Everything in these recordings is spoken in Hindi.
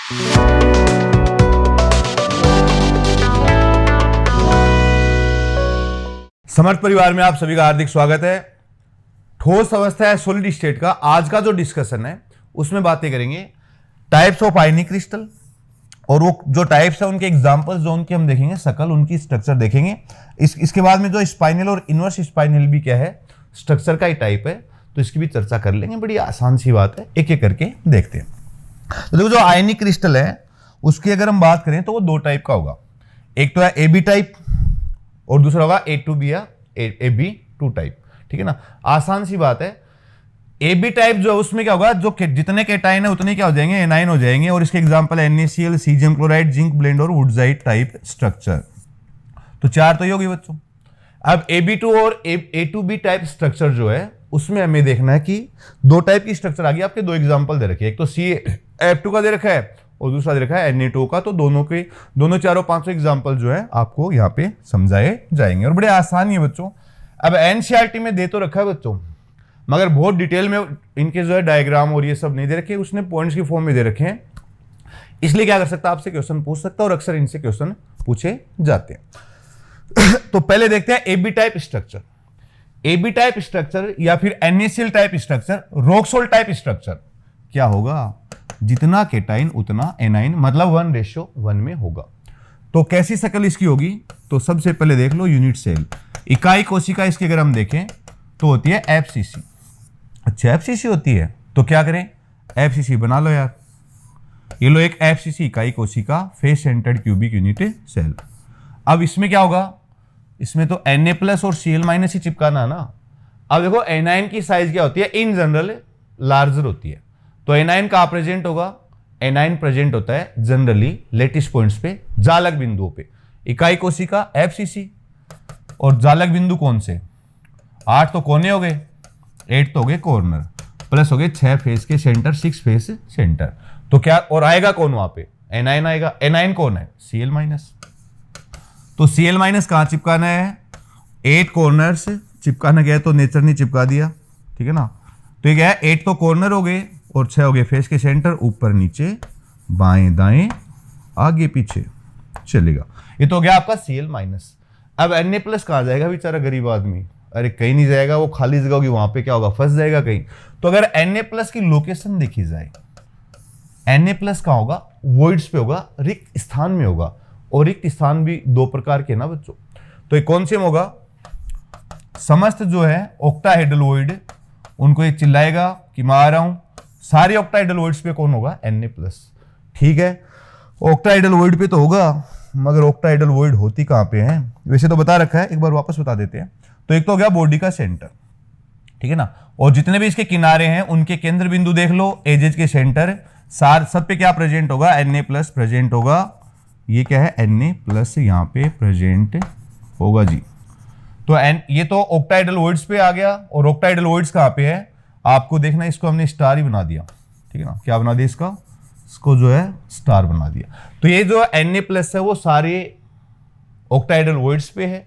समर्थ परिवार में आप सभी का हार्दिक स्वागत है। ठोस अवस्था है सॉलिड स्टेट का आज का जो डिस्कशन है उसमें बातें करेंगे टाइप्स ऑफ आयनिक क्रिस्टल, और वो जो टाइप्स है उनके एग्जांपल्स जो उनके हम देखेंगे, शकल उनकी स्ट्रक्चर देखेंगे। इसके बाद में जो स्पाइनल और इनवर्स स्पाइनल भी क्या है, स्ट्रक्चर का ही टाइप है, तो इसकी भी चर्चा कर लेंगे। बड़ी आसान सी बात है, एक एक करके देखते हैं। तो देखो जो आयनिक क्रिस्टल है उसकी अगर हम बात करें तो वो दो टाइप का होगा। एक तो है ए बी टाइप और दूसरा होगा ए टू बी या ए बी टू टाइप। ठीक है ना, आसान सी बात है। ए बी टाइप जो है उसमें क्या होगा, जो जितने केटाइन है उतने क्या हो जाएंगे, एनाइन हो जाएंगे, और इसके एग्जांपल है NaCl, caesium chloride, zinc blende और वुडजाइट टाइप स्ट्रक्चर। तो चार तो ही होगी बच्चों। अब AB2 और A2B टाइप स्ट्रक्चर जो है उसमें हमें देखना है कि दो टाइप की स्ट्रक्चर आ गई। आपके दो एग्जांपल दे रखे हैं, एक तो CF2 का दे रखा है और दूसरा दे रखा है Na2 का। तो दोनों चारों पांचों एग्जांपल जो है आपको यहाँ पे समझाए जाएंगे और बड़े आसान ही है बच्चों। अब NCERT में दे तो रखा है बच्चों, मगर बहुत डिटेल में इनके जो है डायग्राम और ये सब नहीं दे रखे, उसने पॉइंट्स की फॉर्म में दे रखे हैं। इसलिए क्या कर सकता है, आपसे क्वेश्चन पूछ सकता है और अक्सर इनसे क्वेश्चन पूछे जाते हैं। तो पहले देखते हैं AB type structure. AB type structure या फिर NaCl type structure, rock salt type structure क्या होगा, जितना केटाइन उतना एनाइन, मतलब 1:1 में होगा। तो कैसी शक्ल इसकी होगी, तो सबसे पहले देख लो यूनिट सेल, इकाई कोशिका इसकी अगर हम देखें तो होती है FCC। अच्छा FCC होती है, तो क्या करें, FCC बना लो यार। ये लो एक FCC इकाई कोशिका, face centred cubic unit cell. अब इसमें क्या होगा, इसमें तो Na+ और Cl- ही चिपकाना है ना। अब देखो एनाइन की साइज क्या होती है, इन जनरल लार्जर होती है। तो एनाइन कहां प्रेजेंट होगा, एनाइन प्रेजेंट होता है जनरली लेटिस पॉइंट्स पे, जालक बिंदुओं पे। इकाई कोशिका FCC और जालक बिंदु कौन से, 8 तो कोने हो गए, 8 तो हो गए कॉर्नर, प्लस हो गए 6 फेस के सेंटर, 6 फेस सेंटर। तो क्या और आएगा कौन वहां पे, एनाइन आएगा। एनाइन कौन है, Cl-। तो Cl- कहां चिपकाना है, 8 कॉर्नर्स चिपकाना गया, तो नेचर ने चिपका दिया। ठीक है ना, तो ये क्या है, 8 तो कॉर्नर हो गए और 6 हो गए फेस के सेंटर, ऊपर नीचे बाएं दाएं आगे पीछे चलेगा। ये तो हो गया आपका Cl-। अब Na+ कहां जाएगा बेचारा गरीब आदमी, अरे कहीं नहीं जाएगा, वो खाली जगह होगी, वहां पे क्या होगा, फंस जाएगा कहीं। तो अगर Na+ की लोकेशन देखी जाए, Na+ कहां होगा, वॉइड्स पे होगा, रिक्त स्थान में होगा। और रिक्त स्थान भी दो प्रकार के ना बच्चों, तो ये कौन से में होगा, समस्त जो है ऑक्टाहेड्रल वॉइड, उनको ये चिल्लाएगा कि मैं आ रहा हूं। सारे ऑक्टाहेड्रल वॉइड्स पे कौन होगा, Na+। ठीक है, ऑक्टाहेड्रल वॉइड पे तो होगा, मगर ऑक्टाहेड्रल वॉइड होती कहां पे है, वैसे तो बता रखा है, एक बार वापस बता देते हैं। तो एक तो हो गया बॉडी का सेंटर, ठीक है ना, और जितने भी इसके किनारे हैं उनके केंद्र बिंदु देख लो, एजेज के सेंटर, सब पे क्या प्रेजेंट होगा, Na+ प्रेजेंट होगा। ये क्या है, Na+ यहां पे प्रेजेंट होगा जी। तो ये तो ऑक्टाहेड्रल वॉइड्स पे आ गया, और ऑक्टाहेड्रल वॉइड्स कहां पे है आपको देखना, इसको हमने स्टार ही बना दिया। ठीक है ना, क्या बना दिया इसको जो है स्टार बना दिया। तो ये जो Na+ है वो सारे ऑक्टाहेड्रल वॉइड्स पे है,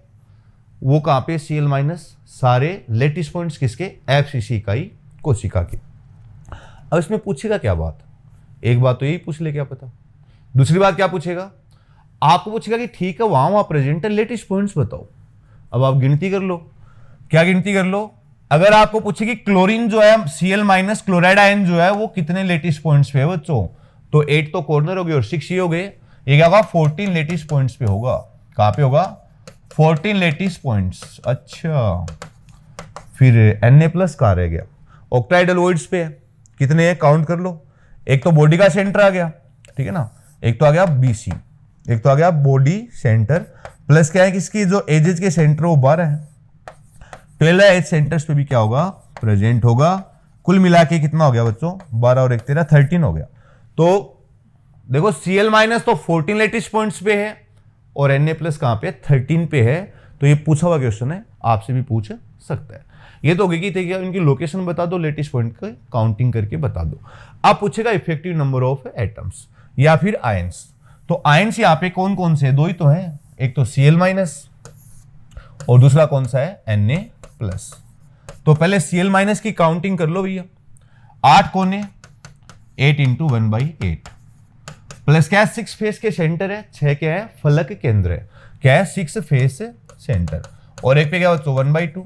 वो कहां पे, Cl-, सारे लेटिस पॉइंट्स किसके, FCC इकाई कोशिका के। अब इसमें पूछेगा क्या बात, एक बात तो यही पूछ ले, क्या पता। दूसरी बात क्या पूछेगा, आपको पूछेगा कि ठीक है वहां प्रेजेंट है, लेटिस पॉइंट्स बताओ। अब आप गिनती कर लो, क्या गिनती कर लो। अगर आपको पूछे कि क्लोरीन जो है, Cl- क्लोराइड आयन जो है वो कितने लेटिस पॉइंट्स पे है बच्चों, तो 8 तो कॉर्नर हो गए और 6 ये हो गए, ये क्या होगा, 14 लेटिस पॉइंट्स पे होगा। कहां पे होगा, 14 लेटिस पॉइंट्स। अच्छा, फिर Na+ कहां रह गया, ऑक्टाहेड्रल वॉइड्स पे है, कितने हैं काउंट कर लो। एक तो बॉडी का सेंटर आ गया, ठीक है ना, एक तो आ गया BC, एक तो आ गया बॉडी सेंटर, प्लस क्या है कि इसकी जो एजेज के सेंटर वो 12 है, 12 एज सेंटर्स पे भी क्या होगा, प्रेजेंट होगा। कुल मिला के कितना हो गया बच्चों, 12 और 1 13, 13 हो गया। तो देखो Cl- तो 14 लेटिस पॉइंट्स पे है और Na+ कहां पे, 13 पे है। तो ये पूछा हुआ क्वेश्चन है, आपसे भी पूछ सकता है। ये तो होगी कि इनकी लोकेशन बता दो, लेटिस पॉइंट का काउंटिंग करके बता दो। अब पूछेगा इफेक्टिव नंबर ऑफ एटम्स या फिर आयंस। तो आयंस यहां पे कौन कौन से, दो ही तो हैं, एक तो Cl- और दूसरा कौन सा है, Na+। तो पहले Cl- की काउंटिंग कर लो भैया, 8 कोने, 8 × 1/8, प्लस क्या है 6 फेस के सेंटर है, 6 क्या है फलक केंद्र है, क्या है 6 फेस सेंटर, और एक पे क्या बच्चों 1/2,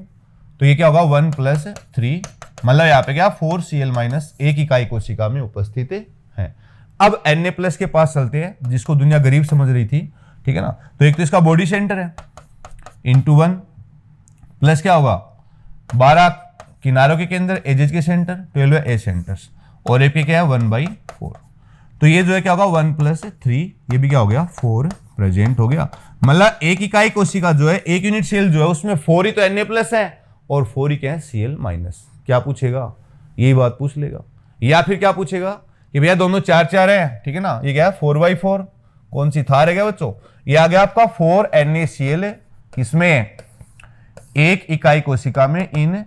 तो ये क्या होगा 1 + 3, मतलब यहाँ पे क्या 4Cl माइनस एक इकाई कोशिका में उपस्थित है। अब Na+ के पास चलते हैं, जिसको दुनिया गरीब समझ रही थी, ठीक है ना। तो एक तो इसका बॉडी सेंटर है इंटू 1 प्लस क्या होगा 12 किनारों के केंद्र, एजेज के सेंटर, 12 ए सेंटर्स, और एक पे क्या है 1/4, तो ये जो है क्या होगा 1 + 3, ये भी क्या हो गया 4 प्रेजेंट हो गया। मतलब एक इकाई कोशिका जो है, एक यूनिट सेल जो है उसमें 4 ही तो Na+ है और 4 ही क्या है Cl-। क्या पूछेगा, यही बात पूछ लेगा, या फिर क्या पूछेगा कि भैया दोनों 4-4 है, ठीक है ना, ये क्या है 4/4, कौन सी थार है क्या बच्चों, ये आ गया आपका 4 NaCl है, इसमें एक इकाई कोशिका में इन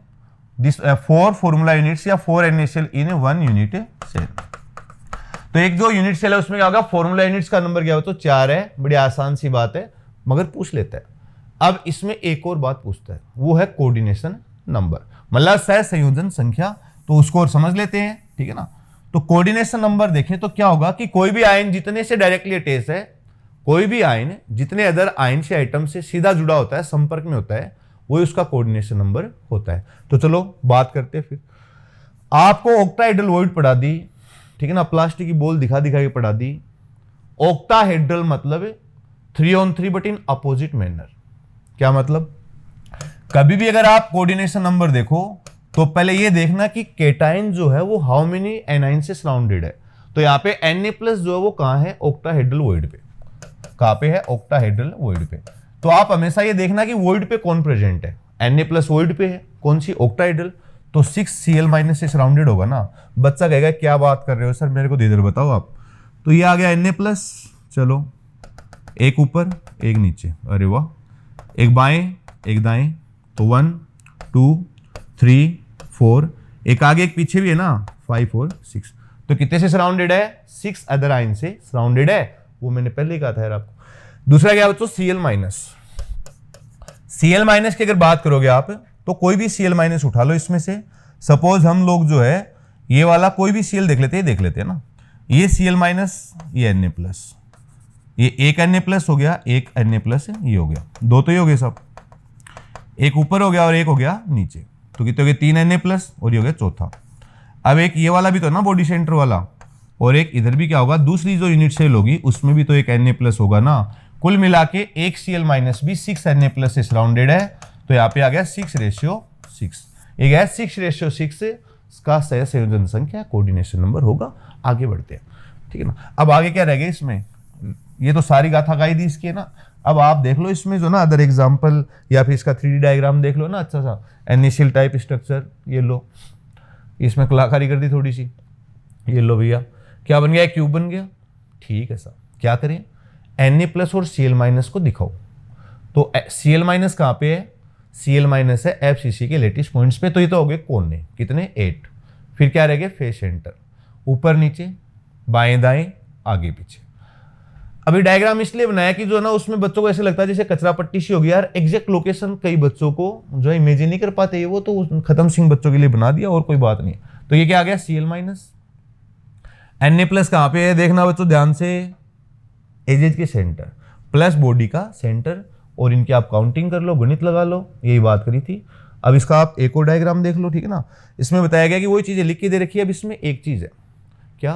4 फॉर्मूला यूनिट्स या 4 NaCl इन 1 यूनिट सेल। तो एक जो यूनिट सेल है उसमें क्या होगा फॉर्मूला यूनिट्स का नंबर क्या हो तो 4 है, बड़ी आसान सी बात है, मगर पूछ लेता है। अब इसमें एक और बात पूछता है, वो है कोऑर्डिनेशन नंबर, मतलब सह संयोजन संख्या, तो उसको और समझ लेते हैं, ठीक है ना। तो कोऑर्डिनेशन नंबर देखें तो क्या होगा कि कोई भी आयन जितने से डायरेक्टली अटैच है, कोई भी आयन जितने अदर आयन से आइटम से सीधा जुड़ा होता है, संपर्क में होता है, वही उसका कोऑर्डिनेशन नंबर होता है। तो चलो बात करते हैं फिर। आपको ऑक्टाहेड्रल वॉइड पढ़ा दी, ठीक है ना, प्लास्टिक की बॉल दिखा के पढ़ा दी। ऑक्टाहेड्रल मतलब 3on3 but in opposite manner. क्या मतलब, कभी भी अगर आप कोऑर्डिनेशन नंबर देखो तो पहले ये देखना कि केटाइन जो है वो हाउ मेनी एनाइन से सराउंडेड है। तो यहाँ पे Na+ जो है वो कहां है ऑक्टाहेड्रल वॉइड पे, कहां पे है ऑक्टाहेड्रल वॉइड पे। तो आप हमेशा ये देखना कि वॉइड पे कौन प्रेजेंट है, Na+ वॉइड पे है, कौन सी ऑक्टाहेड्रल, तो 6Cl- से सराउंडेड होगा ना। बच्चा कहेगा क्या बात कर रहे हो सर, मेरे को इधर बताओ आप। तो ये आ गया Na+, चलो एक ऊपर एक नीचे, अरे वाह, एक बाएं एक दाएं, तो 1 2 3 4, एक आगे एक पीछे भी है ना, 5 और 6, तो कितने से सराउंडेड है 6 अदर आयन से सराउंडेड है, वो मैंने पहले ही कहा था यार आपको। दूसरा क्या बच्चों Cl-। Cl- की अगर बात करोगे आप तो कोई भी Cl- उठा लो इसमें से। सपोज हम लोग जो है ये वाला कोई भी Cl देख लेते हैं ना, ये Cl-, ये Na+, ये एक Na+ हो गया, एक Na+ ये हो गया, दो तो ये हो गए सब, एक ऊपर हो गया और एक हो गया नीचे, तो कितने हो गए 3 Na+ और ये हो गया चौथा। अब एक ये वाला भी तो ना बॉडी सेंटर वाला, और एक इधर भी क्या होगा, दूसरी जो यूनिट सेल होगी उसमें भी तो एक Na+ होगा ना। कुल मिला के एक Cl- भी 6 Na+ से सराउंडेड है, तो यहाँ पे आ गया 6:6। एक है 6:6 का सह संयोजन संख्या कोऑर्डिनेशन नंबर होगा। आगे बढ़ते हैं, ठीक है ना। अब आगे क्या रह गया इसमें, ये तो सारी गाथा गाई दी इसकी है ना। अब आप देख लो इसमें जो ना अदर एग्जाम्पल, या फिर इसका 3D डायग्राम देख लो ना अच्छा सा, NaCl टाइप स्ट्रक्चर, ये लो, इसमें कलाकारी कर दी थोड़ी सी, ये लो भैया क्या बन गया, क्यूब बन गया, ठीक है सर। क्या करें, Na+ और Cl- को दिखाओ। तो Cl- कहां पे है, Cl- है FCC के लेटिस पॉइंट्स पे, तो ये तो हो गए कोने, कितने 8। फिर क्या रह गए फेस सेंटर, ऊपर नीचे बाएं दाएं आगे पीछे। अभी डायग्राम इसलिए बनाया कि जो ना उसमें बच्चों को ऐसे लगता है जैसे कचरा पट्टी सी होगी यार, एग्जैक्ट लोकेशन कई बच्चों को जो है इमेजिन नहीं कर पाते, वो तो खत्म सिंह बच्चों के लिए बना दिया और कोई बात नहीं। तो ये क्या आ गया Cl-। Na+ कहां पे है देखना बच्चों ध्यान से, एजेज के सेंटर प्लस बॉडी का सेंटर, और इनकी आप काउंटिंग कर लो, गणित लगा लो, यही बात करी थी। अब इसका आप एक और डायग्राम देख लो, ठीक है ना। इसमें बताया गया कि वही चीजें लिख के दे रखी है। अब इसमें एक चीज है क्या,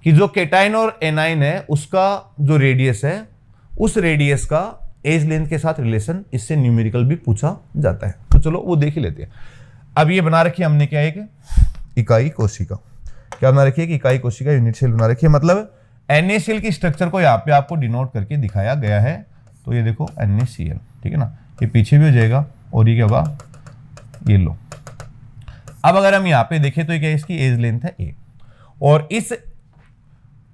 कि जो केटाइन और एनाइन है उसका जो रेडियस है, उस रेडियस का एज लेंथ के साथ रिलेशन इससे न्यूमेरिकल भी पूछा जाता है। तो चलो वो देख ही लेते हैं। अब ये बना रखी है हमने क्या, एक इकाई कोशिका, क्या बना रखी है कि इकाई कोशिका यूनिट सेल बना रखी है, मतलब NaCl की स्ट्रक्चर को यहाँ पे आपको डिनोट करके दिखाया गया है। तो ये देखो NaCl, ठीक है ना, ये पीछे भी हो जाएगा और ये क्या होगा, ये लो। अब अगर हम यहाँ पे देखें तो ये क्या, इसकी एज लेंथ है a, और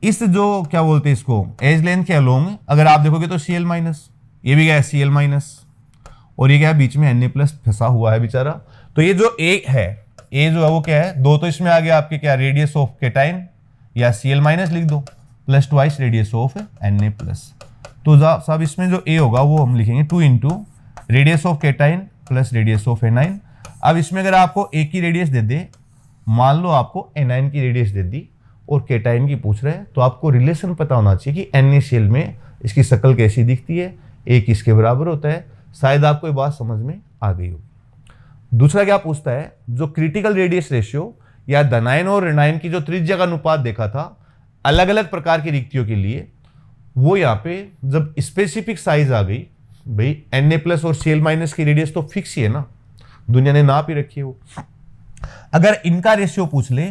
इस जो क्या बोलते हैं इसको एज लेंथ के अलोंग अगर आप देखोगे तो Cl-, ये भी क्या है Cl-, और ये क्या है बीच में Na+ फंसा हुआ है बेचारा। तो ये जो a है, a जो है वो क्या है, दो तो इसमें आ गया आपके क्या, रेडियस ऑफ केटाइन या Cl- लिख दो, plus twice radius of Na+। तो साहब इसमें जो a होगा वो हम लिखेंगे 2 × radius of cation plus radius of anion. अब इसमें अगर आपको a की रेडियस दे दे, मान लो आपको एनाइन की रेडियस दे दी, और केटाइन की पूछ रहे हैं, तो आपको रिलेशन पता होना चाहिए कि NaCl में इसकी शक्ल कैसी दिखती है, एक किसके बराबर होता है। शायद आपको ये बात समझ में आ गई होगी। दूसरा क्या पूछता है, जो क्रिटिकल रेडियस रेशियो या धनायन और ऋणायन की जो त्रिज्या का अनुपात देखा था अलग अलग प्रकार की रिक्तियों के लिए, वो यहाँ पे जब स्पेसिफिक साइज आ गई, भाई Na+ और Cl- की रेडियस तो फिक्स ही है ना, दुनिया ने नाप ही रखी है वो। अगर इनका रेशियो पूछ ले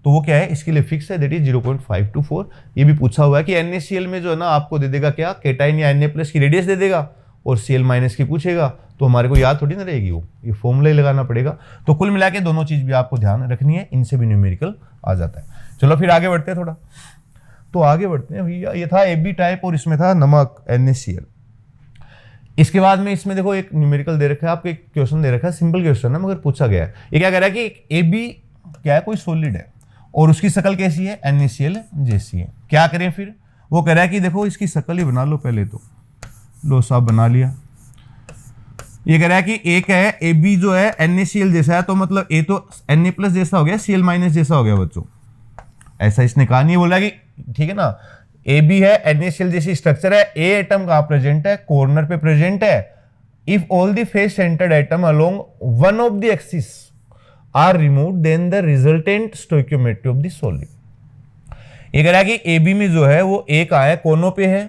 तो वो क्या है, इसके लिए फिक्स है, दैट इज 0.524। ये भी पूछा हुआ है कि NaCl में जो है ना आपको दे देगा क्या, केटाइन या Na+ की रेडियस दे देगा और Cl- की पूछेगा, तो हमारे को याद थोड़ी ना रहेगी वो, ये फॉर्मूला ही लगाना पड़ेगा। तो कुल मिला के दोनों चीज भी आपको ध्यान रखनी है, इनसे भी न्यूमेरिकल आ जाता है। चलो फिर आगे बढ़ते हैं थोड़ा, तो आगे बढ़ते हैं भैया। ये था AB टाइप और इसमें था नमक NaCl। इसके बाद में इसमें देखो एक न्यूमेरिकल दे रखा है आपको, एक क्वेश्चन दे रखा है, सिंपल क्वेश्चन है मगर पूछा गया है। ये क्या कह रहा है कि AB क्या है, कोई सॉलिड है और उसकी शक्ल कैसी है, NaCl जैसी है। क्या करें फिर, वो कह रहा है कि देखो इसकी शक्ल ही बना लो पहले, तो लो साहब बना लिया। ये कह रहा है कि एक है AB जो है NaCl जैसा है, तो मतलब A तो Na+ जैसा हो गया, Cl- जैसा हो गया बच्चों, ऐसा इसने कहा नहीं, बोला कि ठीक है ना, AB है NaCl जैसी स्ट्रक्चर है, A एटम कहां प्रेजेंट है, कॉर्नर पे प्रेजेंट है। If all the face centred atom along one of the axis are removed then the resultant stoichiometry of the solid. ये कह रहा है कि AB में जो है वो A कहां है, कोनों पे है,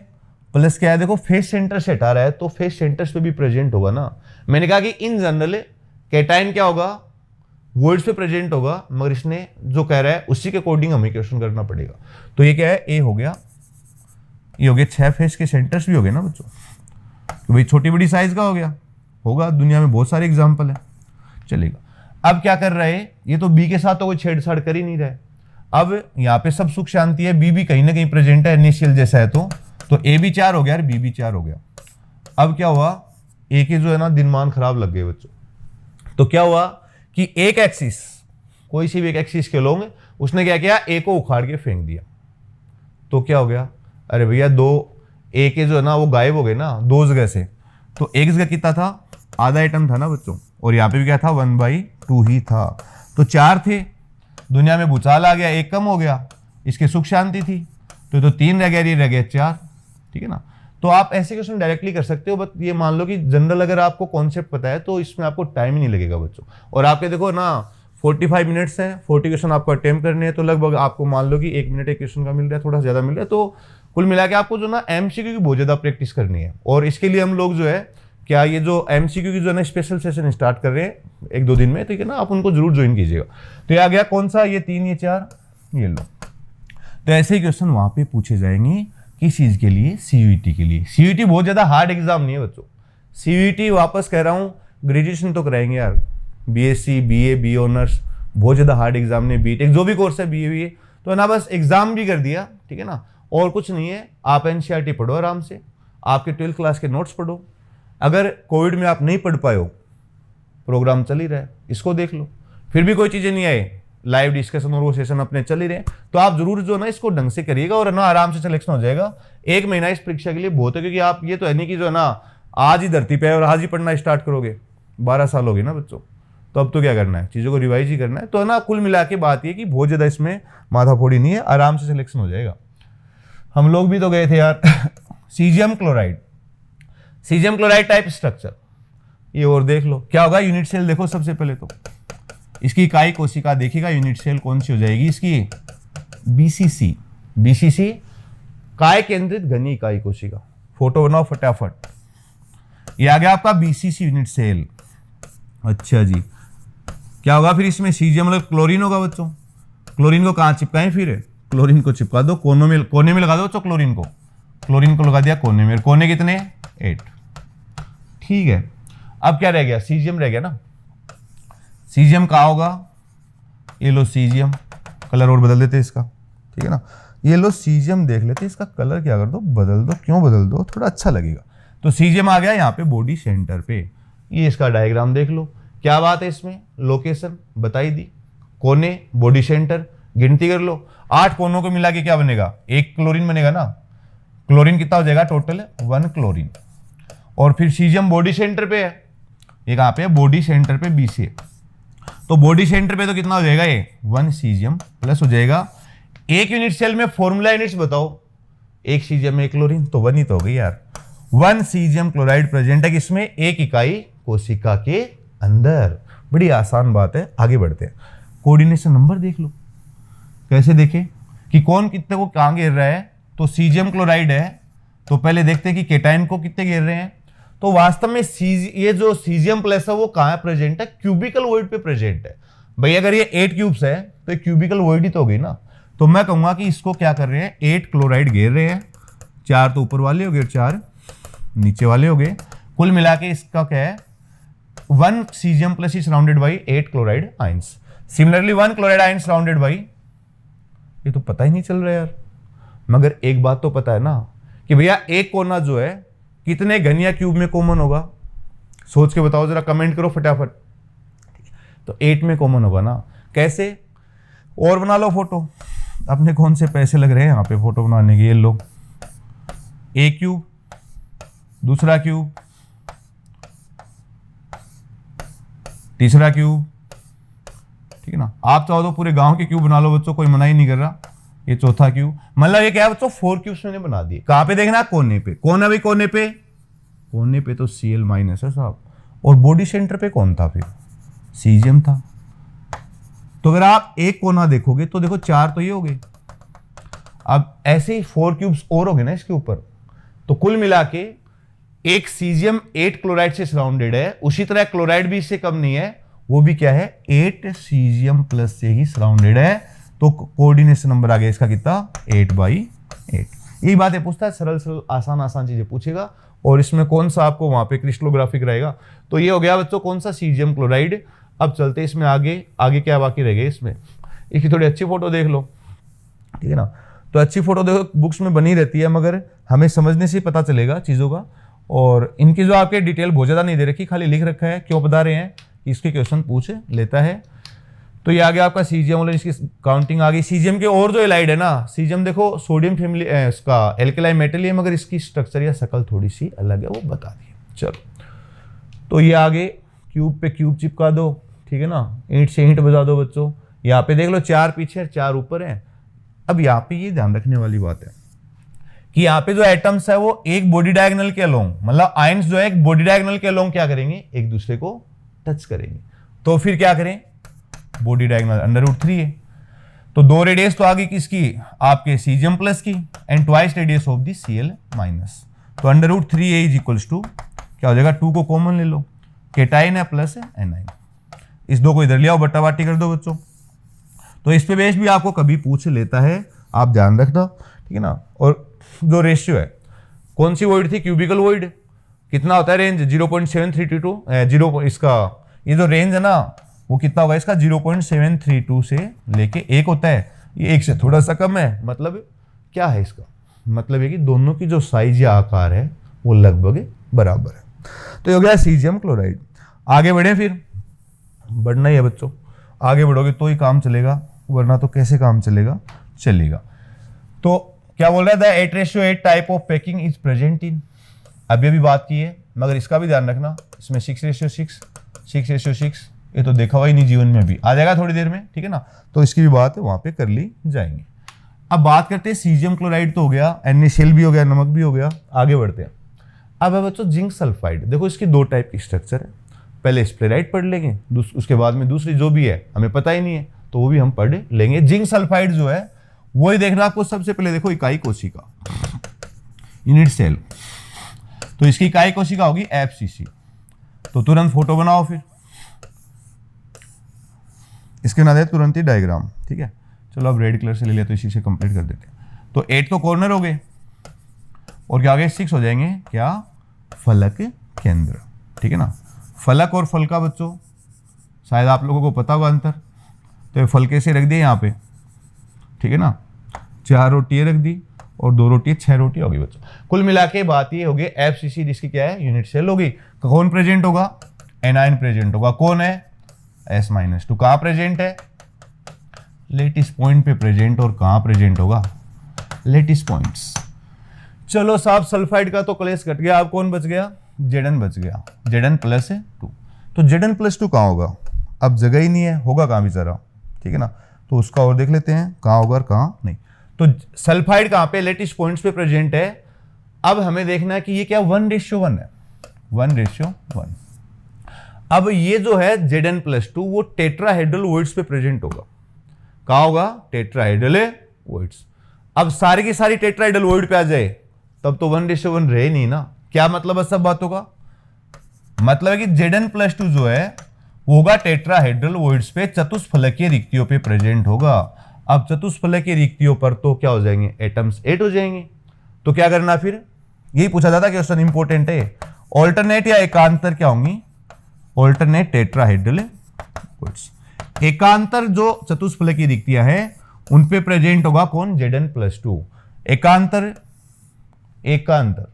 प्लस क्या है देखो फेस सेंटर से हटा रहा है, तो फेस सेंटर्स पे भी प्रेजेंट होगा ना। मैंने कहा कि इन जनरल केटाइन क्या होगा, वर्ड्स पे प्रेजेंट होगा, मगर इसने जो कह रहा है उसी के अकॉर्डिंग हमें क्वेश्चन करना पड़ेगा। तो ये क्या है, A हो गया, ये हो गया 6 फेस के सेंटर्स भी हो गए ना बच्चों, तो भाई छोटी बड़ी साइज का हो गया, होगा दुनिया में बहुत सारे एग्जाम्पल है, चलेगा। अब क्या कर रहे हैं, ये तो B के साथ तो कोई छेड़छाड़ कर ही नहीं रहे, अब यहाँ पे सब सुख शांति है, B भी कहीं ना कहीं प्रेजेंट है, NaCl जैसा है, तो A भी 4 हो गया और B भी 4 हो गया। अब क्या हुआ, A के जो है ना दिनमान खराब लग गए बच्चों, तो क्या हुआ कि एक एक्सिस, कोई सी भी एक एक्सिस के लोग उसने क्या किया, A को उखाड़ के फेंक दिया, तो क्या हो गया, अरे भैया दो A के जो है ना वो गायब हो गए ना दो जगह से, तो एक जगह कितना था, आधा आइटम था ना बच्चों, और यहाँ पे भी क्या था 1/2 ही था, तो 4 थे। दुनिया में भूचाल आ गया, एक कम हो गया, इसके सुख शांति थी, तो 3 रह गया, ये रह गया 4, ठीक है ना। तो आप ऐसे क्वेश्चन डायरेक्टली कर सकते हो, बट ये मान लो कि जनरल अगर आपको कॉन्सेप्ट पता है तो इसमें आपको टाइम ही नहीं लगेगा बच्चों। और आपके देखो ना 45 मिनट्स हैं, 40 क्वेश्चन आपको अटेम्प्ट करने हैं, तो लगभग आपको मान लो कि 1 मिनट एक क्वेश्चन का मिल रहा है, थोड़ा ज्यादा मिल रहा है, तो कुल मिला के आपको जो ना MCQ की बहुत ज्यादा प्रैक्टिस करनी है। और इसके लिए हम लोग जो है क्या, ये जो MCQ की जो है ना स्पेशल सेशन स्टार्ट कर रहे हैं 1-2 दिन में, ठीक है ना, आप उनको जरूर ज्वाइन कीजिएगा। तो ये आ गया कौन सा, ये 3 ये 4 ये लो। तो ऐसे ही क्वेश्चन वहां पे पूछे जाएंगे, किस चीज के लिए, CUET के लिए। CUET बहुत ज्यादा हार्ड एग्जाम नहीं है बच्चों, CUET वापस कह रहा हूं, ग्रेजुएशन तो कराएंगे यार, BSc BA BA ऑनर्स, बहुत ज्यादा हार्ड एग्जाम नहीं, BTech जो भी कोर्स है BA तो ना बस एग्जाम भी कर दिया, ठीक है ना, और कुछ नहीं है। आप NCERT पढ़ो आराम से, आपके 12th क्लास के नोट्स पढ़ो, अगर कोविड में आप नहीं पढ़ पाए हो, प्रोग्राम चल ही रहा है, इसको देख लो, फिर भी कोई चीजें नहीं आए, लाइव डिस्कशन और वो सेशन अपने चल ही रहे, तो आप जरूर जो ना इसको ढंग से करिएगा और ना आराम से सिलेक्शन हो जाएगा। 1 महीना इस परीक्षा के लिए बहुत है, क्योंकि आप ये तो है नहीं कि जो है ना आज ही धरती पे और आज ही पढ़ना स्टार्ट करोगे, 12 साल हो गए ना बच्चों, तो अब तो क्या करना है, चीजों को रिवाइज ही करना है। तो है ना कुल मिला के बात ये कि बहुत ज्यादा इसमें माथाफोड़ी नहीं है, आराम से सिलेक्शन हो जाएगा। हम लोग भी तो गए थे यार सीजियम क्लोराइड टाइप स्ट्रक्चर, ये और देख लो क्या होगा, यूनिट सेल देखो सबसे पहले तो इसकी इकाई कोशिका देखिएगा, यूनिट सेल कौन सी हो जाएगी इसकी, BCC काय केंद्रित घनी इकाई कोशिका। फोटो बनाओ फटाफट, ये आ गया आपका BCC यूनिट सेल। अच्छा जी, क्या होगा फिर इसमें, सीजियम मतलब क्लोरीन होगा बच्चों, क्लोरीन को कहां चिपकाएं, फिर क्लोरीन को चिपका दो कोने में लगा दो बच्चों, क्लोरीन को लगा दिया कोने में, कोने कितने 8, ठीक है। अब क्या रह गया, सीजियम रह गया ना, सीजियम कहाँ होगा, ये लो सीजियम, कलर और बदल देते इसका, ठीक है ना, ये लो सीजियम देख लेते, इसका कलर क्या कर दो, बदल दो, क्यों बदल दो, थोड़ा अच्छा लगेगा। तो सीजियम आ गया यहाँ पे बॉडी सेंटर पे, ये इसका डायग्राम देख लो, क्या बात है इसमें, लोकेशन बताई दी, कोने बॉडी सेंटर, गिनती कर लो, 8 कोनों को मिला के क्या बनेगा, 1 क्लोरीन बनेगा ना, क्लोरीन कितना हो जाएगा टोटल 1 क्लोरीन। और फिर सीजियम बॉडी सेंटर पे है, ये कहाँ पे है, बॉडी सेंटर पे BC, तो बॉडी सेंटर पे तो कितना हो जाएगा, ये 1 सीजियम प्लस हो जाएगा एक यूनिट सेल में फॉर्मूला यूनिट्स बताओ, एक सीजियम एक क्लोरीन, तो 1 ही तो हो गई यार। 1 सीजियम क्लोराइड प्रेजेंट है किसमें, एक इकाई कोशिका के अंदर। बड़ी आसान बात है, आगे बढ़ते हैं। कोऑर्डिनेशन नंबर देख लो, कैसे देखें कि कौन कितने को कहां घेर रहा है। तो सीजियम क्लोराइड है, तो पहले देखते हैं कि केटाइन को कितने घेर रहे हैं। तो वास्तव में ये जो सीजियम प्लस है वो कहां प्रेजेंट है, क्यूबिकल वॉइड पे प्रेजेंट है। भाई अगर ये 8 क्यूब्स है तो ये क्यूबिकल वॉइड ही तो हो गई ना। तो मैं कहूंगा कि इसको क्या कर रहे हैं, 8 क्लोराइड घेर रहे हैं। 4 तो ऊपर वाले हो गए और 4 नीचे वाले हो गए। कुल मिला के इसका क्या है, 1 caesium plus is surrounded by 8 chloride ions. Similarly 1 chloride ion surrounded by, ये तो पता ही नहीं चल रहा यार। मगर एक बात तो पता है ना कि भैया एक कोना जो है कितने घन या क्यूब में कॉमन होगा, सोच के बताओ जरा, कमेंट करो फटाफट। तो 8 में कॉमन होगा ना। कैसे, और बना लो फोटो। अपने कौन से पैसे लग रहे हैं यहां पे फोटो बनाने के, ये लो। एक क्यूब, दूसरा क्यूब, तीसरा क्यूब, ठीक है ना। आप चाहो तो पूरे गांव के क्यूब बना लो बच्चों, कोई मना ही नहीं कर रहा। ये चौथा क्यूब, मतलब ये क्या है बच्चों, 4 क्यूब्स मैंने बना दिए। कहां पे देखना, कोने पे। कौन है भाई कोने पे, कोने पे तो Cl माइनस है साहब। और बॉडी सेंटर पे कौन था फिर, सीजियम था। तो अगर आप एक कोना देखोगे तो देखो 4 तो ये हो गए। अब ऐसे ही 4 क्यूब्स और हो गए ना इसके ऊपर। तो कुल मिला के एक सीजियम 8 क्लोराइड से सराउंडेड है। उसी तरह क्लोराइड भी इससे कम नहीं है, वो भी क्या है, 8 सीजियम प्लस से ही सराउंडेड है। तो कोऑर्डिनेशन नंबर आ गया इसका कितना, 8/8। यही बात है, पूछता है सरल सरल आसान आसान चीजें पूछेगा। और इसमें कौन सा आपको वहां पे क्रिस्टलोग्राफिक रहेगा। तो ये हो गया बच्चों कौन सा, सीजियम क्लोराइड। अब चलते इसमें आगे, आगे क्या बाकी रह गया इसमें, इसकी थोड़ी अच्छी फोटो देख लो, ठीक है ना। तो अच्छी फोटो देखो, बुक्स में बनी रहती है, मगर हमें समझने से पता चलेगा चीजों का। और इनकी जो आपके डिटेल बहुत ज्यादा नहीं दे रखी, खाली लिख रखा है क्यों बता रहे हैं, इसके क्वेश्चन पूछ लेता है। तो ये आ गया आपका सीजियम, मतलब इसकी काउंटिंग आ गई। सीजियम के और जो एलाइड है ना, सीजियम देखो सोडियम फैमिली इसका एल्केलाई मेटल है, मगर इसकी स्ट्रक्चर या शक्ल थोड़ी सी अलग है, वो बता दिए। चलो, तो ये आगे क्यूब पे क्यूब चिपका दो, ठीक है ना। ईंट से ईंट बजा दो बच्चों। यहाँ पे देख लो 4 पीछे 4 ऊपर है। अब यहाँ पे ये ध्यान रखने वाली बात है कि यहाँ पे जो एटम्स है वो एक बॉडी डायगोनल के अलोंग, मतलब आयंस जो है एक बॉडी डायगोनल के अलोंग क्या करेंगे, एक दूसरे को टच करेंगे। तो फिर क्या करें, बॉडी डायगोनल √3 है। तो 2 रेडियस तो आ गई किसकी, आपके सीजियम प्लस की, and twice radius of the Cl minus. तो √3a इज इक्वल्स टू क्या हो जाएगा, 2 को कॉमन ले लो, केटाइन है प्लस है एनाइन। इस 2 को इधर ले आओ, बट्टा बाटी कर दो बच्चों। तो इस पे बेस भी आपको कभी पूछ लेता है, आप ध्यान रखना, ठीक है ना। और जो रेशियो है, कौन सी वॉइड थी, क्यूबिकल वॉइड। कितना होता है रेंज, 0.732 0, इसका ये जो रेंज है ना वो कितना होगा इसका, 0.732 से लेके 1 होता है। ये 1 से थोड़ा सा कम है, मतलब क्या है इसका, मतलब है कि दोनों की जो साइज या आकार है वो लगभग बराबर है। तो ये हो गया सीजियम क्लोराइड। आगे बढ़े, फिर बढ़ना ही है बच्चों, आगे बढ़ोगे तो ही काम चलेगा, वरना तो कैसे काम चलेगा, चलेगा। तो क्या बोल रहा है, 8:8 type of packing is present in, अभी बात की है, मगर इसका भी ध्यान रखना, इसमें 6:6 6:6 ये तो देखा हुआ ही नहीं जीवन में, भी आ जाएगा थोड़ी देर में, ठीक है ना। तो इसकी भी बात है वहां पे कर ली जाएंगे। अब बात करते हैं सीजियम क्लोराइड तो हो गया, NaCl भी हो गया, नमक भी हो गया। आगे बढ़ते हैं। अब है बच्चों जिंक सल्फाइड। देखो इसकी 2 टाइप की स्ट्रक्चर है, पहले स्प्लेराइड पढ़ लेंगे, उसके बाद में दूसरी जो भी है हमें पता ही नहीं है तो वो भी हम पढ़ लेंगे। जिंक सल्फाइड जो है वही देखना आपको। सबसे पहले देखो इकाई कोशिका, यूनिट सेल, तो इसकी इकाई कोशिका होगी FCC। तो तुरंत फोटो बनाओ, फिर इसके ना दे तुरंत ही डायग्राम, ठीक है। चलो अब रेड कलर से ले लिया तो इसी से कंप्लीट कर देते हैं। तो 8 तो कॉर्नर हो गए, और क्या आ गए 6 हो जाएंगे, क्या, फलक केंद्र, ठीक है ना। फलक और फलका बच्चों शायद आप लोगों को पता होगा अंतर। तो ये फलके से रख दिए यहाँ पे, ठीक है ना। 4 रोटियां रख दी और 2 रोटियां, 6 रोटियां होगी बच्चों। कुल मिला के बात ये होगी FCC, जिसकी क्या है, यूनिट सेल होगी। कौन प्रेजेंट होगा, एनाइन प्रेजेंट होगा। कौन है, S-2। कहां प्रेजेंट है, लेटिस पॉइंट पे प्रेजेंट। और कहां प्रेजेंट होगा, लेटिस पॉइंट्स। चलो साहब, सल्फाइड का तो क्लेश कट गया। अब कौन बच गया, Zn बच गया, Zn+2। तो Zn+2 कहां होगा, अब जगह ही नहीं है, होगा कहां बेचारा, ठीक है ना। तो उसका और देख लेते हैं कहां होगा और कहां नहीं। तो सल्फाइड कहां पे, लेटिस्ट पॉइंट्स पे प्रेजेंट है। अब हमें देखना है कि ये क्या 1:1 है, 1:1। अब ये जो है Zn+2 वो टेट्राहेड्रल वॉइड्स पे प्रेजेंट होगा। कहां होगा, टेट्राहेड्रल वॉइड्स। अब सारी की सारी टेट्राहेड्रल वॉइड पे आ जाए तब तो 1:1 रहे नहीं ना। क्या मतलब है सब बातों का, मतलब है कि Zn+2 जो है वो होगा टेट्राहेड्रल वॉइड्स पे चतुष्फलकीय रिक्तियों पे प्रेजेंट होगा। अब चतुष्फलकीय रिक्तियों पर तो क्या हो जाएंगे, एटम्स 8 हो जाएंगे। तो क्या करना फिर, यही पूछा जाता क्वेश्चन, इंपॉर्टेंट है। ऑल्टरनेट या एकांतर क्या होंगी, ऑल्टरनेट टेट्राहेड्रल वॉइड्स। एकांतर जो चतुष्फलकीय रिक्तियां हैं उन पे प्रेजेंट होगा कौन, Zn+2। एकांतर, एकांतर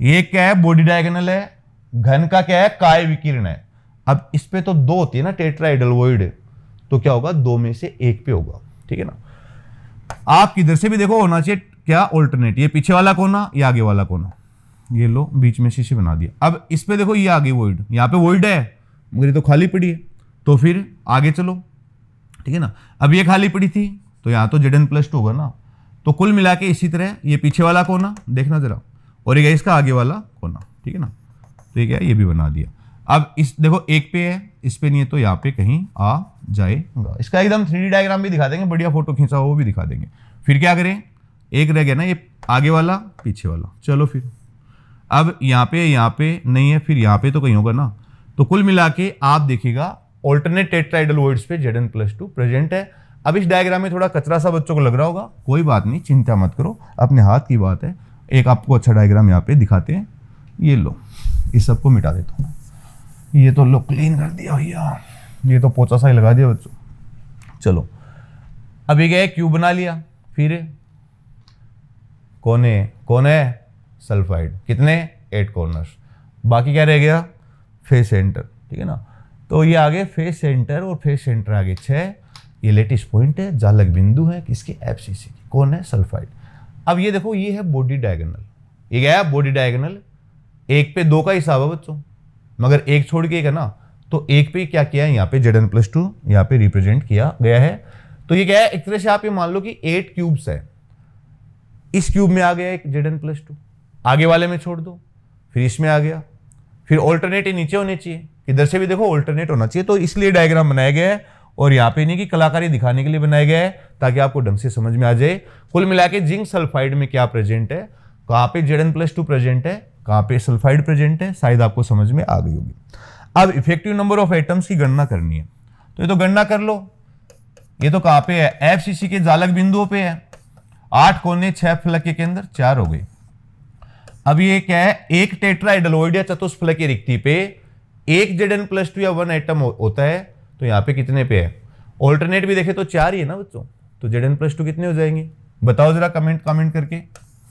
ये क्या है, बॉडी डायगोनल है। घन का क्या है, काय विकीर्ण है। अब इस पे तो 2 होती है ना टेट्राहेड्रल वॉइड, तो क्या होगा, 2 में से 1 पे होगा, ठीक है ना। आप किधर से भी देखो होना चाहिए क्या, ऑल्टरनेट। ये पीछे वाला कोना, ये आगे वाला कोना, ये लो बीच में शीशे बना दिया। अब इस पे देखो ये आगे वॉइड, यहाँ पे वॉइड है मगर ये तो खाली पड़ी है, तो फिर आगे चलो, ठीक है ना। अब ये खाली पड़ी थी तो यहाँ तो Zn+2 होगा ना। तो कुल मिला के इसी तरह ये पीछे वाला कोना देखना जरा, और ये इसका आगे वाला कोना, ठीक है ना। तो ये क्या है, ये भी बना दिया। अब इस देखो 1 पे है, इस पे नहीं है, तो यहाँ पे कहीं आ जाएगा। इसका एकदम 3D डायग्राम भी दिखा देंगे, बढ़िया फोटो खींचा वो भी दिखा देंगे। फिर क्या करें, एक रह गया ना ये आगे वाला पीछे वाला, चलो फिर अब यहाँ पे नहीं है, फिर यहाँ पे तो कहीं होगा ना। तो कुल मिला के आप देखिएगा ऑल्टरनेट टेट्राहेड्रल वॉइड्स पे Zn+2 प्रेजेंट है। अब इस डायग्राम में थोड़ा कचरा सा बच्चों को लग रहा होगा, कोई बात नहीं, चिंता मत करो, अपने हाथ की बात है। एक आपको अच्छा डायग्राम यहाँ पे दिखाते हैं, ये लो, इस सबको मिटा देता हूँ। ये तो लो क्लीन कर दिया भैया, ये तो पोचा सा ही लगा दिया बच्चों। चलो अब ये क्या है, क्यूब बना लिया। फिर कौन है सल्फाइड, कितने 8 कॉर्नर्स। बाकी क्या रह गया, फेस सेंटर, ठीक है ना। तो ये आगे फेस सेंटर और फेस सेंटर आगे 6, ये लेटिस्ट पॉइंट है, जालक बिंदु है किसकी, एफसीसी की, कौन है, सल्फाइड। अब ये देखो ये है बॉडी डायगोनल, ये क्या है बॉडी डायगोनल। 1 पे 2 का हिसाब है बच्चों, मगर 1 छोड़ के एक है ना, तो 1 पे क्या किया है, यहाँ पे Zn+2 यहाँ पे रिप्रेजेंट किया गया है। तो ये क्या है, एक तरह से आप ये मान लो कि 8 क्यूब्स है, इस क्यूब में आ गया एक Zn+2, आगे वाले में छोड़ दो, फिर इसमें आ गया। फिर ऑल्टरनेट नीचे होने चाहिए, इधर से भी देखो ऑल्टरनेट होना चाहिए। तो इसलिए डायग्राम बनाया गया है, और यहाँ पे नहीं कि कलाकारी दिखाने के लिए बनाया गया है, ताकि आपको ढंग से समझ में आ जाए। कुल मिला के जिंक सल्फाइड में क्या प्रेजेंट है, कहाँ पे Zn+2 प्रेजेंट है, कहाँ पे सल्फाइड प्रेजेंट है, शायद आपको समझ में आ गई होगी। अब इफेक्टिव नंबर ऑफ एटम्स की गणना करनी है, तो ये तो गणना कर लो। ये तो कहाँ पे है, एफसीसी के जालक बिंदुओं पे है। 8 कोने 6 फलक के अंदर 4 हो गए। अब ये क्या है, एक टेट्राहेड्रल वॉइड या चतुष्फलकीय रिक्ति पे एक Zn+2 या 1 एटम होता है, तो यहाँ पे कितने पे है, ऑल्टरनेट भी देखे तो 4 ही है ना बच्चों। तो Zn+2 कितने हो जाएंगे, बताओ जरा कमेंट करके,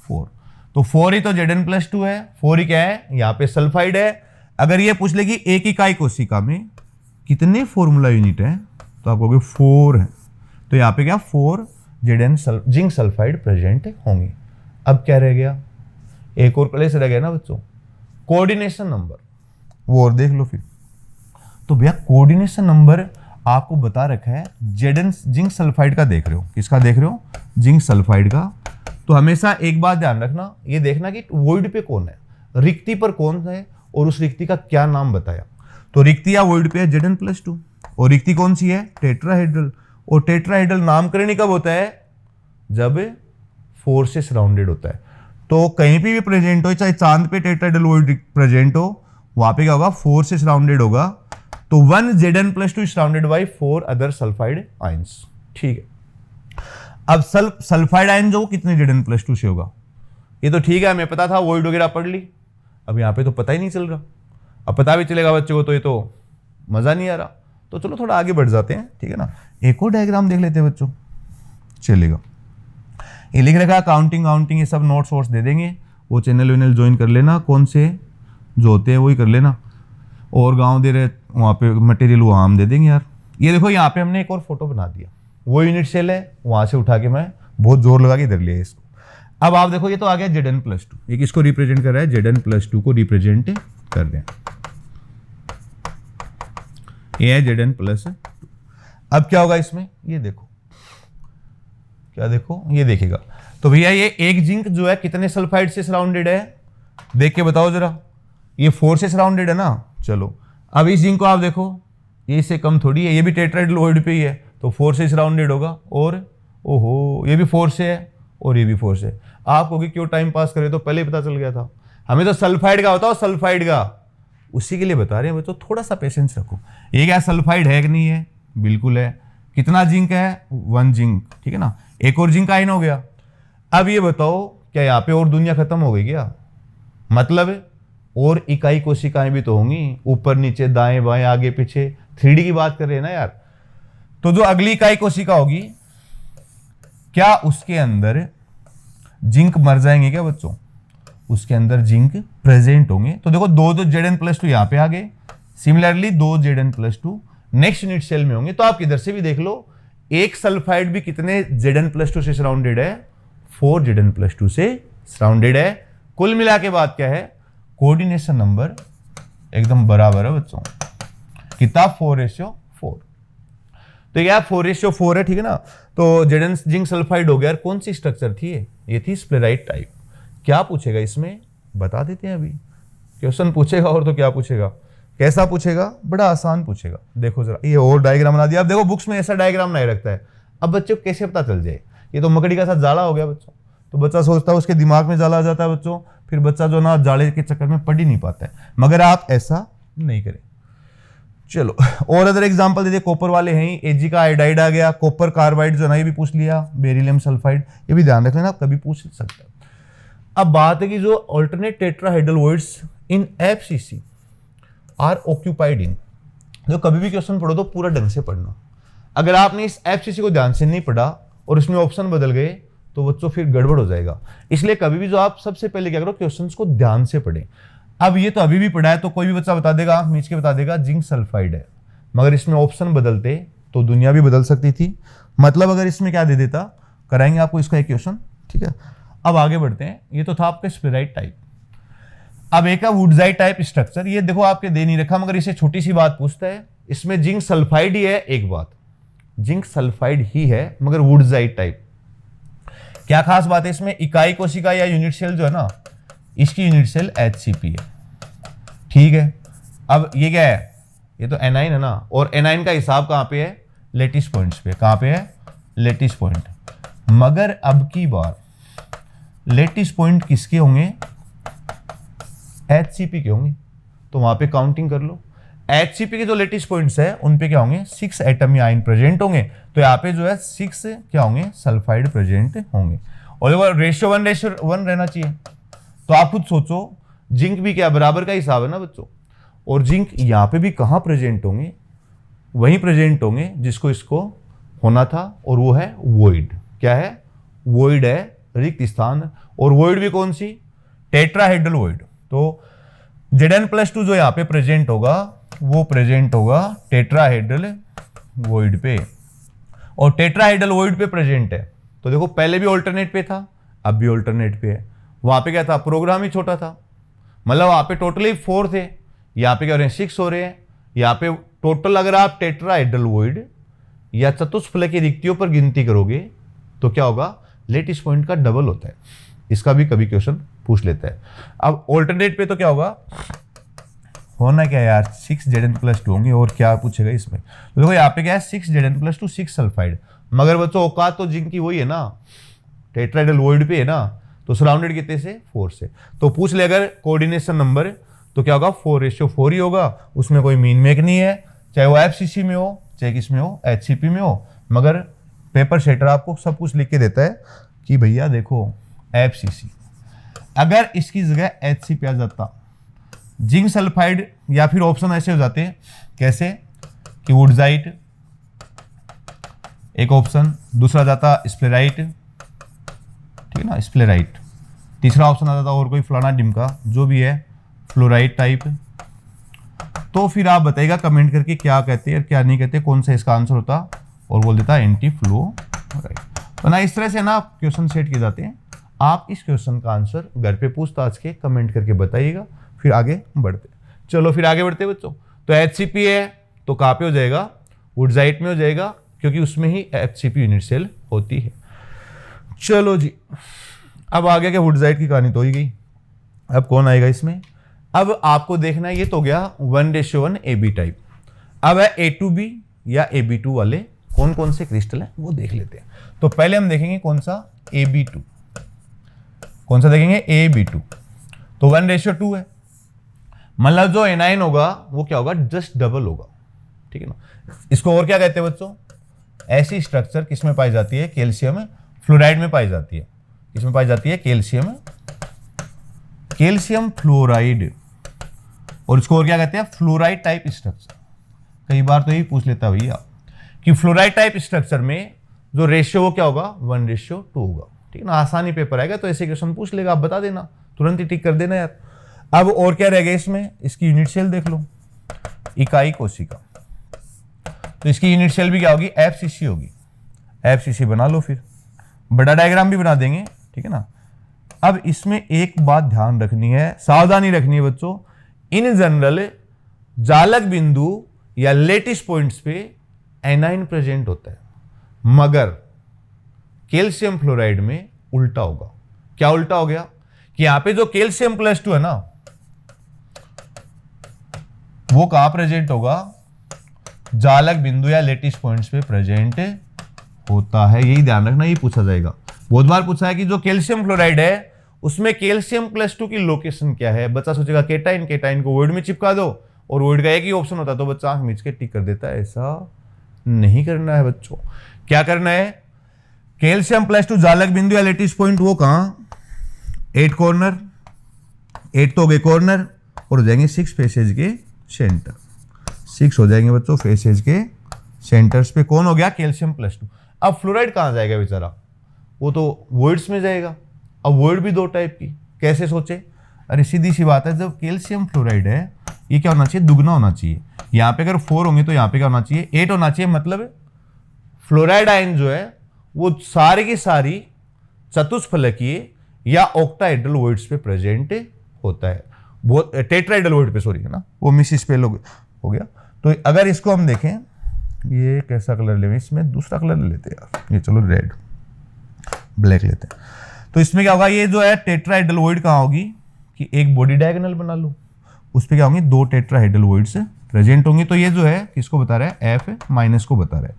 4। तो 4 ही तो Zn+2 है, 4 ही क्या है, यहाँ पे सल्फाइड है। अगर ये पूछ ले कि एक इकाई कोशिका में कितने फॉर्मूला यूनिट है, तो आप कहोगे 4 है। तो यहाँ पे क्या 4 जिंक सल्फाइड प्रेजेंट होंगे। अब क्या रह गया, एक और प्लेस रह गया ना बच्चों, कोऑर्डिनेशन नंबर, वो और देख लो फिर। तो भैया कोऑर्डिनेशन नंबर आपको बता रखा है, जिंक सल्फाइड का देख रहे हो, किसका देख रहे हो, जिंक सल्फाइड का। तो हमेशा एक बात ध्यान रखना, ये देखना कि वॉइड पे कौन है, रिक्ति पर कौन है, और उस रिक्ति का क्या नाम बताया। तो रिक्ति या वॉइड पे है Zn+2, और रिक्ति कौन सी है, टेट्राहेड्रल। और टेट्राहेड्रल नामकरण कब होता है, जब 4 से सराउंडेड होता है। तो कहीं पे भी प्रेजेंट हो, चाहे चांद पे टेट्राहेड्रल वॉइड प्रेजेंट हो, वहां पे क्या होगा, 4 से सराउंडेड होगा। तो 1 Zn+2 surrounded by 4 other sulphide ions, ठीक है। अब सल्फाइड आयन जो कितने Zn+2 से होगा, ये तो ठीक है, हमें पता था, वॉइड वगैरह पढ़ ली। अब यहाँ पे तो पता ही नहीं चल रहा, अब पता भी चलेगा बच्चों को तो ये तो मजा नहीं आ रहा। तो चलो थोड़ा आगे बढ़ जाते हैं, ठीक है ना। एक और डायग्राम देख लेते हैं बच्चों, चलेगा। ये लिख रखा काउंटिंग ये सब नोट्स वोट्स दे देंगे, वो चैनल वैनल ज्वाइन कर लेना, कौन से जो होते हैं वही कर लेना। और गांव दे रहे वहाँ पे मटेरियल वो हम दे देंगे यार। ये देखो यहाँ पे हमने एक और फोटो बना दिया, वो यूनिट सेल है, वहां से उठा के मैं बहुत जोर लगा के इधर लिया इसको। अब आप देखो ये तो आ गया Zn+2, एक इसको रिप्रेजेंट कर रहा है, Zn+2 को रिप्रेजेंट कर रहे हैं, ये है Zn+2। अब क्या होगा इसमें, ये देखो क्या देखो, ये देखेगा। तो भैया ये एक जिंक जो है कितने सल्फाइड से सराउंडेड है, देख के बताओ जरा। ये 4 से सराउंडेड है ना। चलो अब इस जिंक को आप देखो, ये इससे कम थोड़ी है, ये भी टेट्राहेड्रल ओइड पे ही है, तो 4 से सराउंडेड होगा। और ओहो, ये भी 4 से है और ये भी 4 से। आप होगी क्यों टाइम पास करे, तो पहले ही पता चल गया था। हमें तो सल्फाइड का बताओ, सल्फाइड का, उसी के लिए बता रहे हैं बच्चों, थोड़ा सा पेशेंस रखो। ये क्या सल्फाइड है कि नहीं है, बिल्कुल है। कितना जिंक है, 1 जिंक, ठीक है ना। एक और जिंक आयन हो गया। अब ये बताओ क्या यहाँ पे और दुनिया खत्म हो गई क्या, मतलब और इकाई कोशिकाएं भी तो होंगी, ऊपर नीचे दाएं बाएं आगे पीछे, 3D की बात कर रहे हैं ना यार। तो जो अगली इकाई कोशिका होगी, क्या उसके अंदर जिंक मर जाएंगे क्या बच्चों, उसके अंदर जिंक प्रेजेंट होंगे। तो देखो 2 Zn+2 यहां पे आ गए, similarly 2 Zn+2 next unit cell में होंगे। तो आप किधर से भी देख लो, एक सल्फाइड भी कितने Zn+2 से सराउंडेड है, 4 Zn+2 से सराउंडेड है। कुल मिला के बात क्या है, कोऑर्डिनेशन नंबर एकदम बराबर है बच्चों, कितना 4:4। तो यह 4:4 है, ठीक है ना। तो जेडन जिंक सल्फाइड हो गया। कौन सी स्ट्रक्चर थी ये थी स्प्लेराइट टाइप। क्या पूछेगा इसमें, बता देते हैं अभी। क्वेश्चन पूछेगा और तो क्या पूछेगा, कैसा पूछेगा, बड़ा आसान पूछेगा। देखो जरा, ये और डायग्राम बना दिया। अब देखो बुक्स में ऐसा डायग्राम नहीं रखता है। अब बच्चे को कैसे पता चल जाए, ये तो मकड़ी का साथ जाला हो गया बच्चों। तो बच्चा सोचता है उसके दिमाग में जाला आ जाता है बच्चों, फिर बच्चा जो ना जाले के चक्कर में पढ़ ही नहीं पाता है। मगर आप ऐसा नहीं करें। चलो और अदर एग्जांपल दे दिए, कॉपर वाले हैं, Ag का आयोडाइड आ गया, कॉपर कार्बाइड जो ना, ये भी पूछ लिया, बेरिलियम सल्फाइड, ये भी ध्यान रख लेना, कभी पूछ सकता है। अब बात है कि जो alternate tetrahedral voids in FCC are occupied in, जो कभी भी क्वेश्चन पढ़ो तो पूरा ढंग से पढ़ना। अगर आपने इस FCC को ध्यान से नहीं पढ़ा और इसमें ऑप्शन बदल गए तो बच्चों फिर गड़बड़ हो जाएगा। इसलिए कभी भी जो आप सबसे पहले क्या करो, क्वेश्चंस को ध्यान से पढ़ें। अब ये तो अभी भी पढ़ा है, तो कोई भी बच्चा बता देगा, आंख मीच के बता देगा जिंक सल्फाइड है, मगर इसमें ऑप्शन बदलते तो दुनिया भी बदल सकती थी। मतलब अगर इसमें क्या दे देता, कराएंगे आपको इसका एक क्वेश्चन, ठीक है। अब आगे बढ़ते हैं। ये तो था आपका स्प्लेराइट टाइप। अब एक है वुडजाइट टाइप स्ट्रक्चर। ये देखो आपके दे नहीं रखा, मगर इसे छोटी सी बात पूछता है, इसमें जिंक सल्फाइड ही है। एक बात, जिंक सल्फाइड ही है मगर वुडजाइट टाइप। क्या खास बात है इसमें, इकाई कोशिका या यूनिट सेल जो है ना, इसकी यूनिट सेल HCP है, ठीक है। अब ये क्या है, ये तो एनाइन है ना, और एनाइन का हिसाब कहां पे है, लेटिस पॉइंट्स पे। कहां पे है, लेटिस पॉइंट। मगर अब की बार लेटिस पॉइंट किसके होंगे, HCP के होंगे। तो वहां पे काउंटिंग कर लो, HCP के जो लेटिस पॉइंट्स है उन पे क्या होंगे, 6 एटम या आयन प्रेजेंट होंगे। तो यहाँ पे जो है 6 क्या होंगे, सल्फाइड प्रेजेंट होंगे। और रेशियो 1:1 रहना चाहिए। तो आप खुद सोचो, जिंक भी क्या बराबर का हिसाब है ना बच्चों, और जिंक यहाँ पे भी कहाँ प्रेजेंट होंगे, वहीं प्रेजेंट होंगे जिसको इसको होना था, और वो है वॉइड। क्या है, वॉइड है, रिक्त स्थान। और वॉइड भी कौन सी, टेट्राहेड्रल वॉइड। तो Zn+2 जो यहाँ पे प्रेजेंट होगा वो प्रेजेंट होगा टेट्राहेड्रल वॉइड पे, और टेट्राहेड्रल वॉइड पे प्रेजेंट है। तो देखो पहले भी ऑल्टरनेट पे था, अब भी ऑल्टरनेट पे है। वहां पे क्या था, प्रोग्राम ही छोटा था, मतलब वहां पे टोटली 4 थे, यहाँ पे क्या हो रहे हैं, 6 हो रहे हैं। यहाँ पे टोटल अगर आप टेट्राहेड्रल वॉइड या चतुष्फलक की रिक्तियों पर गिनती करोगे तो क्या होगा, लेटिस पॉइंट का डबल होता है। इसका भी कभी क्वेश्चन पूछ लेता है। अब ऑल्टरनेट पे तो क्या होगा, होना क्या यार, 6 Zn+2 होंगे, और क्या पूछेगा इसमें। तो देखो यहाँ पे क्या है, 6 Zn+2 6 सल्फाइड। मगर बच्चों औकात तो जिंक की वही है ना, टेट्राहेड्रल वॉइड पे है ना, तो सराउंडेड कितने से, 4 से। तो पूछ ले अगर कोऑर्डिनेशन नंबर, तो क्या होगा, 4:4 ही होगा। उसमें कोई मीन मेक नहीं है, चाहे वो FCC में हो चाहे किस में हो, HCP में हो। मगर पेपर सेटर आपको सब कुछ लिख के देता है कि भैया देखो FCC, अगर इसकी जगह HCP आ जाता, जिंक सल्फाइड, या फिर ऑप्शन ऐसे हो जाते कैसे कि वुडजाइट एक ऑप्शन, दूसरा जाता स्प्लेराइट, ठीक है ना, स्प्लेराइट। तीसरा ऑप्शन आ जाता और कोई फलाना डिमका जो भी है, फ्लोराइड टाइप। तो फिर आप बताइएगा कमेंट करके क्या कहते हैं और क्या नहीं कहते, कौन सा इसका आंसर होता, और बोल देता एंटी फ्लोराइड। तो ना इस तरह से ना क्वेश्चन सेट किए जाते हैं। आप इस क्वेश्चन का आंसर घर पे पूछताछ के कमेंट करके बताइएगा, फिर आगे बढ़ते। चलो फिर आगे बढ़ते बच्चों। तो HCP है तो कहाँ पे हो जाएगा, वुडजाइट में हो जाएगा, क्योंकि उसमें ही HCP यूनिट सेल होती है। चलो जी, अब आ गया कि वुडजाइड की कहानी तो ही गई। अब कौन आएगा इसमें? अब आपको देखना है, ये तो गया 1:1 AB टाइप। अब है A2B या AB2 वाले कौन कौन से क्रिस्टल हैं वो देख लेते हैं। तो पहले हम देखेंगे कौन सा AB2, कौन सा देखेंगे AB2। तो 1:2 है, मतलब जो एनाइन होगा वो क्या होगा, जस्ट डबल होगा, ठीक है ना। इसको और क्या कहते हैं बच्चों? ऐसी स्ट्रक्चर किसमें पाई जाती है? कैल्शियम फ्लोराइड में पाई जाती है। किसमें पाई जाती है? Calcium fluoride. और इसको और क्या कहते हैं? Fluoride type structure. कई बार तो यही पूछ लेता भैया कि फ्लोराइड टाइप स्ट्रक्चर में जो रेशियो वो क्या होगा? 1:2 होगा, ठीक है ना। आसानी पेपर आएगा तो ऐसे क्वेश्चन पूछ लेगा, आप बता देना, तुरंत ही टिक कर देना यार। अब और क्या रह गया इसमें? इसकी यूनिट सेल देख लो, इकाई कोशिका। तो इसकी यूनिट सेल भी क्या होगी? FCC होगी। FCC बना लो, फिर बड़ा डायग्राम भी बना देंगे, ठीक है ना। अब इसमें एक बात ध्यान रखनी है, सावधानी रखनी है बच्चों। इन जनरल जालक बिंदु या लेटिस पॉइंट्स पे एनाइन प्रेजेंट होता है, मगर कैल्शियम फ्लोराइड में उल्टा होगा। क्या उल्टा हो गया? कि यहां पे जो कैल्शियम +2 है ना, वो कहां प्रेजेंट होगा? जालक बिंदु या लेटिस पॉइंट्स पे प्रेजेंट होता है। यही ध्यान रखना, यही पूछा जाएगा। बहुत बार पूछा है कि जो कैल्शियम फ्लोराइड है उसमें कैल्शियम +2 की लोकेशन क्या है। बच्चा सोचेगा केटाइन, केटाइन को वोइड में चिपका दो, और वोइड का एक ही ऑप्शन होता है, तो बच्चा आंख मीच के टिक कर देता है। ऐसा नहीं करना है बच्चों। क्या करना है? कैल्शियम +2 जालक बिंदु या लेटिस पॉइंट वो कहां? 8 कॉर्नर, 8 तो हो गए कॉर्नर, और हो जाएंगे 6 फेसेज के सेंटर। 6 हो जाएंगे बच्चों फेसेज के सेंटर्स पे। कौन हो गया? कैल्शियम +2। अब फ्लोराइड कहां जाएगा बेचारा? वो तो वोइड्स में जाएगा। अब वोइड भी 2 टाइप की, कैसे सोचे? अरे सीधी सी बात है, जब कैल्शियम फ्लोराइड है ये क्या होना चाहिए? दुगना होना चाहिए। यहां पे अगर 4 होंगे तो यहां पे क्या होना चाहिए? 8 होना चाहिए। मतलब फ्लोराइड आयन जो है वो सारी की सारी चतुष्फलकीय या ऑक्टाहेड्रल वोइड्स पे प्रेजेंट होता है। बहुत टेट्राहेड्रल वोइड पे, सॉरी, है ना, वो मिस स्पेल हो गया। तो अगर इसको हम देखें, ये कैसा कलर लेंगे? इसमें दूसरा कलर ले लेते हैं यार, ये चलो रेड ब्लैक लेते हैं। तो इसमें क्या होगा? ये जो है टेट्राहेड्रल वोइड कहां होगी? कि एक बॉडी डायगोनल बना लो, उस पे क्या होंगे? 2 टेट्राहेड्रल वोइड्स प्रेजेंट होंगे। तो ये जो है किसको बता रहा है? F- को बता रहा है।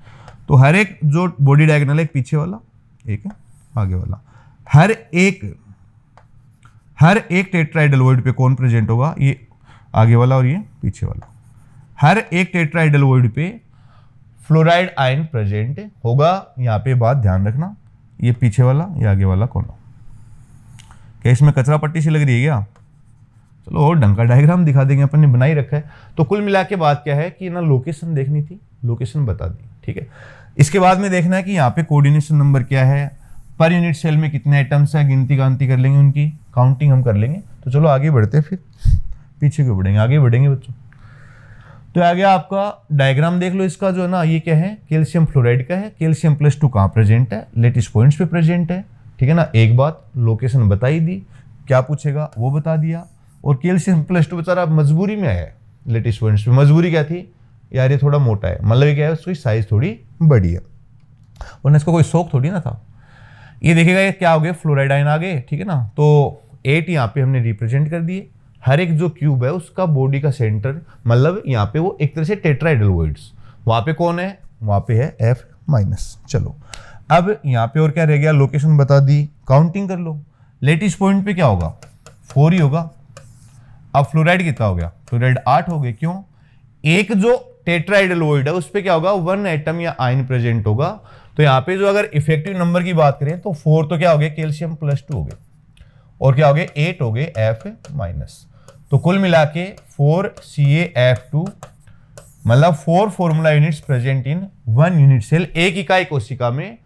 तो हर एक जो बॉडी डायगोनल है, एक पीछे वाला, एक आगे वाला, हर एक टेट्राहेड्रल वोइड पे कौन प्रेजेंट होगा? ये आगे वाला और ये पीछे वाला। हर एक टेट्राहेड्रल वोइड पे फ्लोराइड आयन प्रेजेंट होगा। यहां पे बात ध्यान रखना, ये पीछे वाला, ये आगे वाला कौन? क्या इसमें कचरा पट्टी सी लग रही है क्या? चलो और ढंग का डायग्राम दिखा देंगे, अपन ने बना ही रखा है। तो कुल मिला के बात क्या है कि ना लोकेशन देखनी थी, लोकेशन बता दी, ठीक है। इसके बाद में देखना है कि यहाँ पे कोऑर्डिनेशन नंबर क्या है, पर यूनिट सेल में कितने एटम्स हैं, गिनती कर लेंगे, उनकी काउंटिंग हम कर लेंगे। तो चलो आगे बढ़ते हैं, फिर पीछे क्यों बढ़ेंगे, आगे बढ़ेंगे बच्चों। तो आ गया आपका डायग्राम, देख लो इसका जो है ना, ये क्या है? कैल्शियम फ्लोराइड का है। कैल्शियम +2 कहाँ प्रेजेंट है? लेटिस पॉइंट्स पे प्रेजेंट है, ठीक है ना। एक बात लोकेशन बता ही दी, क्या पूछेगा वो बता दिया। और कैल्शियम +2 बेचारा मजबूरी में है लेटिस पॉइंट्स पे। मजबूरी क्या थी यार? ये थोड़ा मोटा है, मतलब क्या है? उसकी साइज थोड़ी बड़ी है, वरना इसको कोई शौक थोड़ी ना था। ये देखिएगा ये क्या हो गया? फ्लोराइड आयन आ गए, ठीक है ना। तो 8 यहाँ पे हमने रिप्रेजेंट कर दिए। हर एक जो क्यूब है उसका बॉडी का सेंटर, मतलब यहाँ पे वो एक तरह से टेट्राहेड्रल वोइड्स, वहां पे कौन है? वहां पे है F-। चलो अब यहाँ पे और क्या रह गया? लोकेशन बता दी, काउंटिंग कर लो। लेटिस पॉइंट पे क्या होगा? 4 ही होगा। अब फ्लोराइड कितना हो गया? फ्लोराइड 8 हो गए। क्यों? एक जो टेट्राहेड्रल वोइड है उस पे क्या होगा? 1 एटम या आयन प्रेजेंट होगा। तो यहाँ पे जो अगर इफेक्टिव नंबर की बात करें तो 4 तो क्या हो गए? कैल्शियम +2 हो गए, और क्या हो गए? 8 हो गए F-। तो कुल मिला के 4 CaF2, मतलब 4 formula units present in 1 unit cell. एक इकाई कोशिका में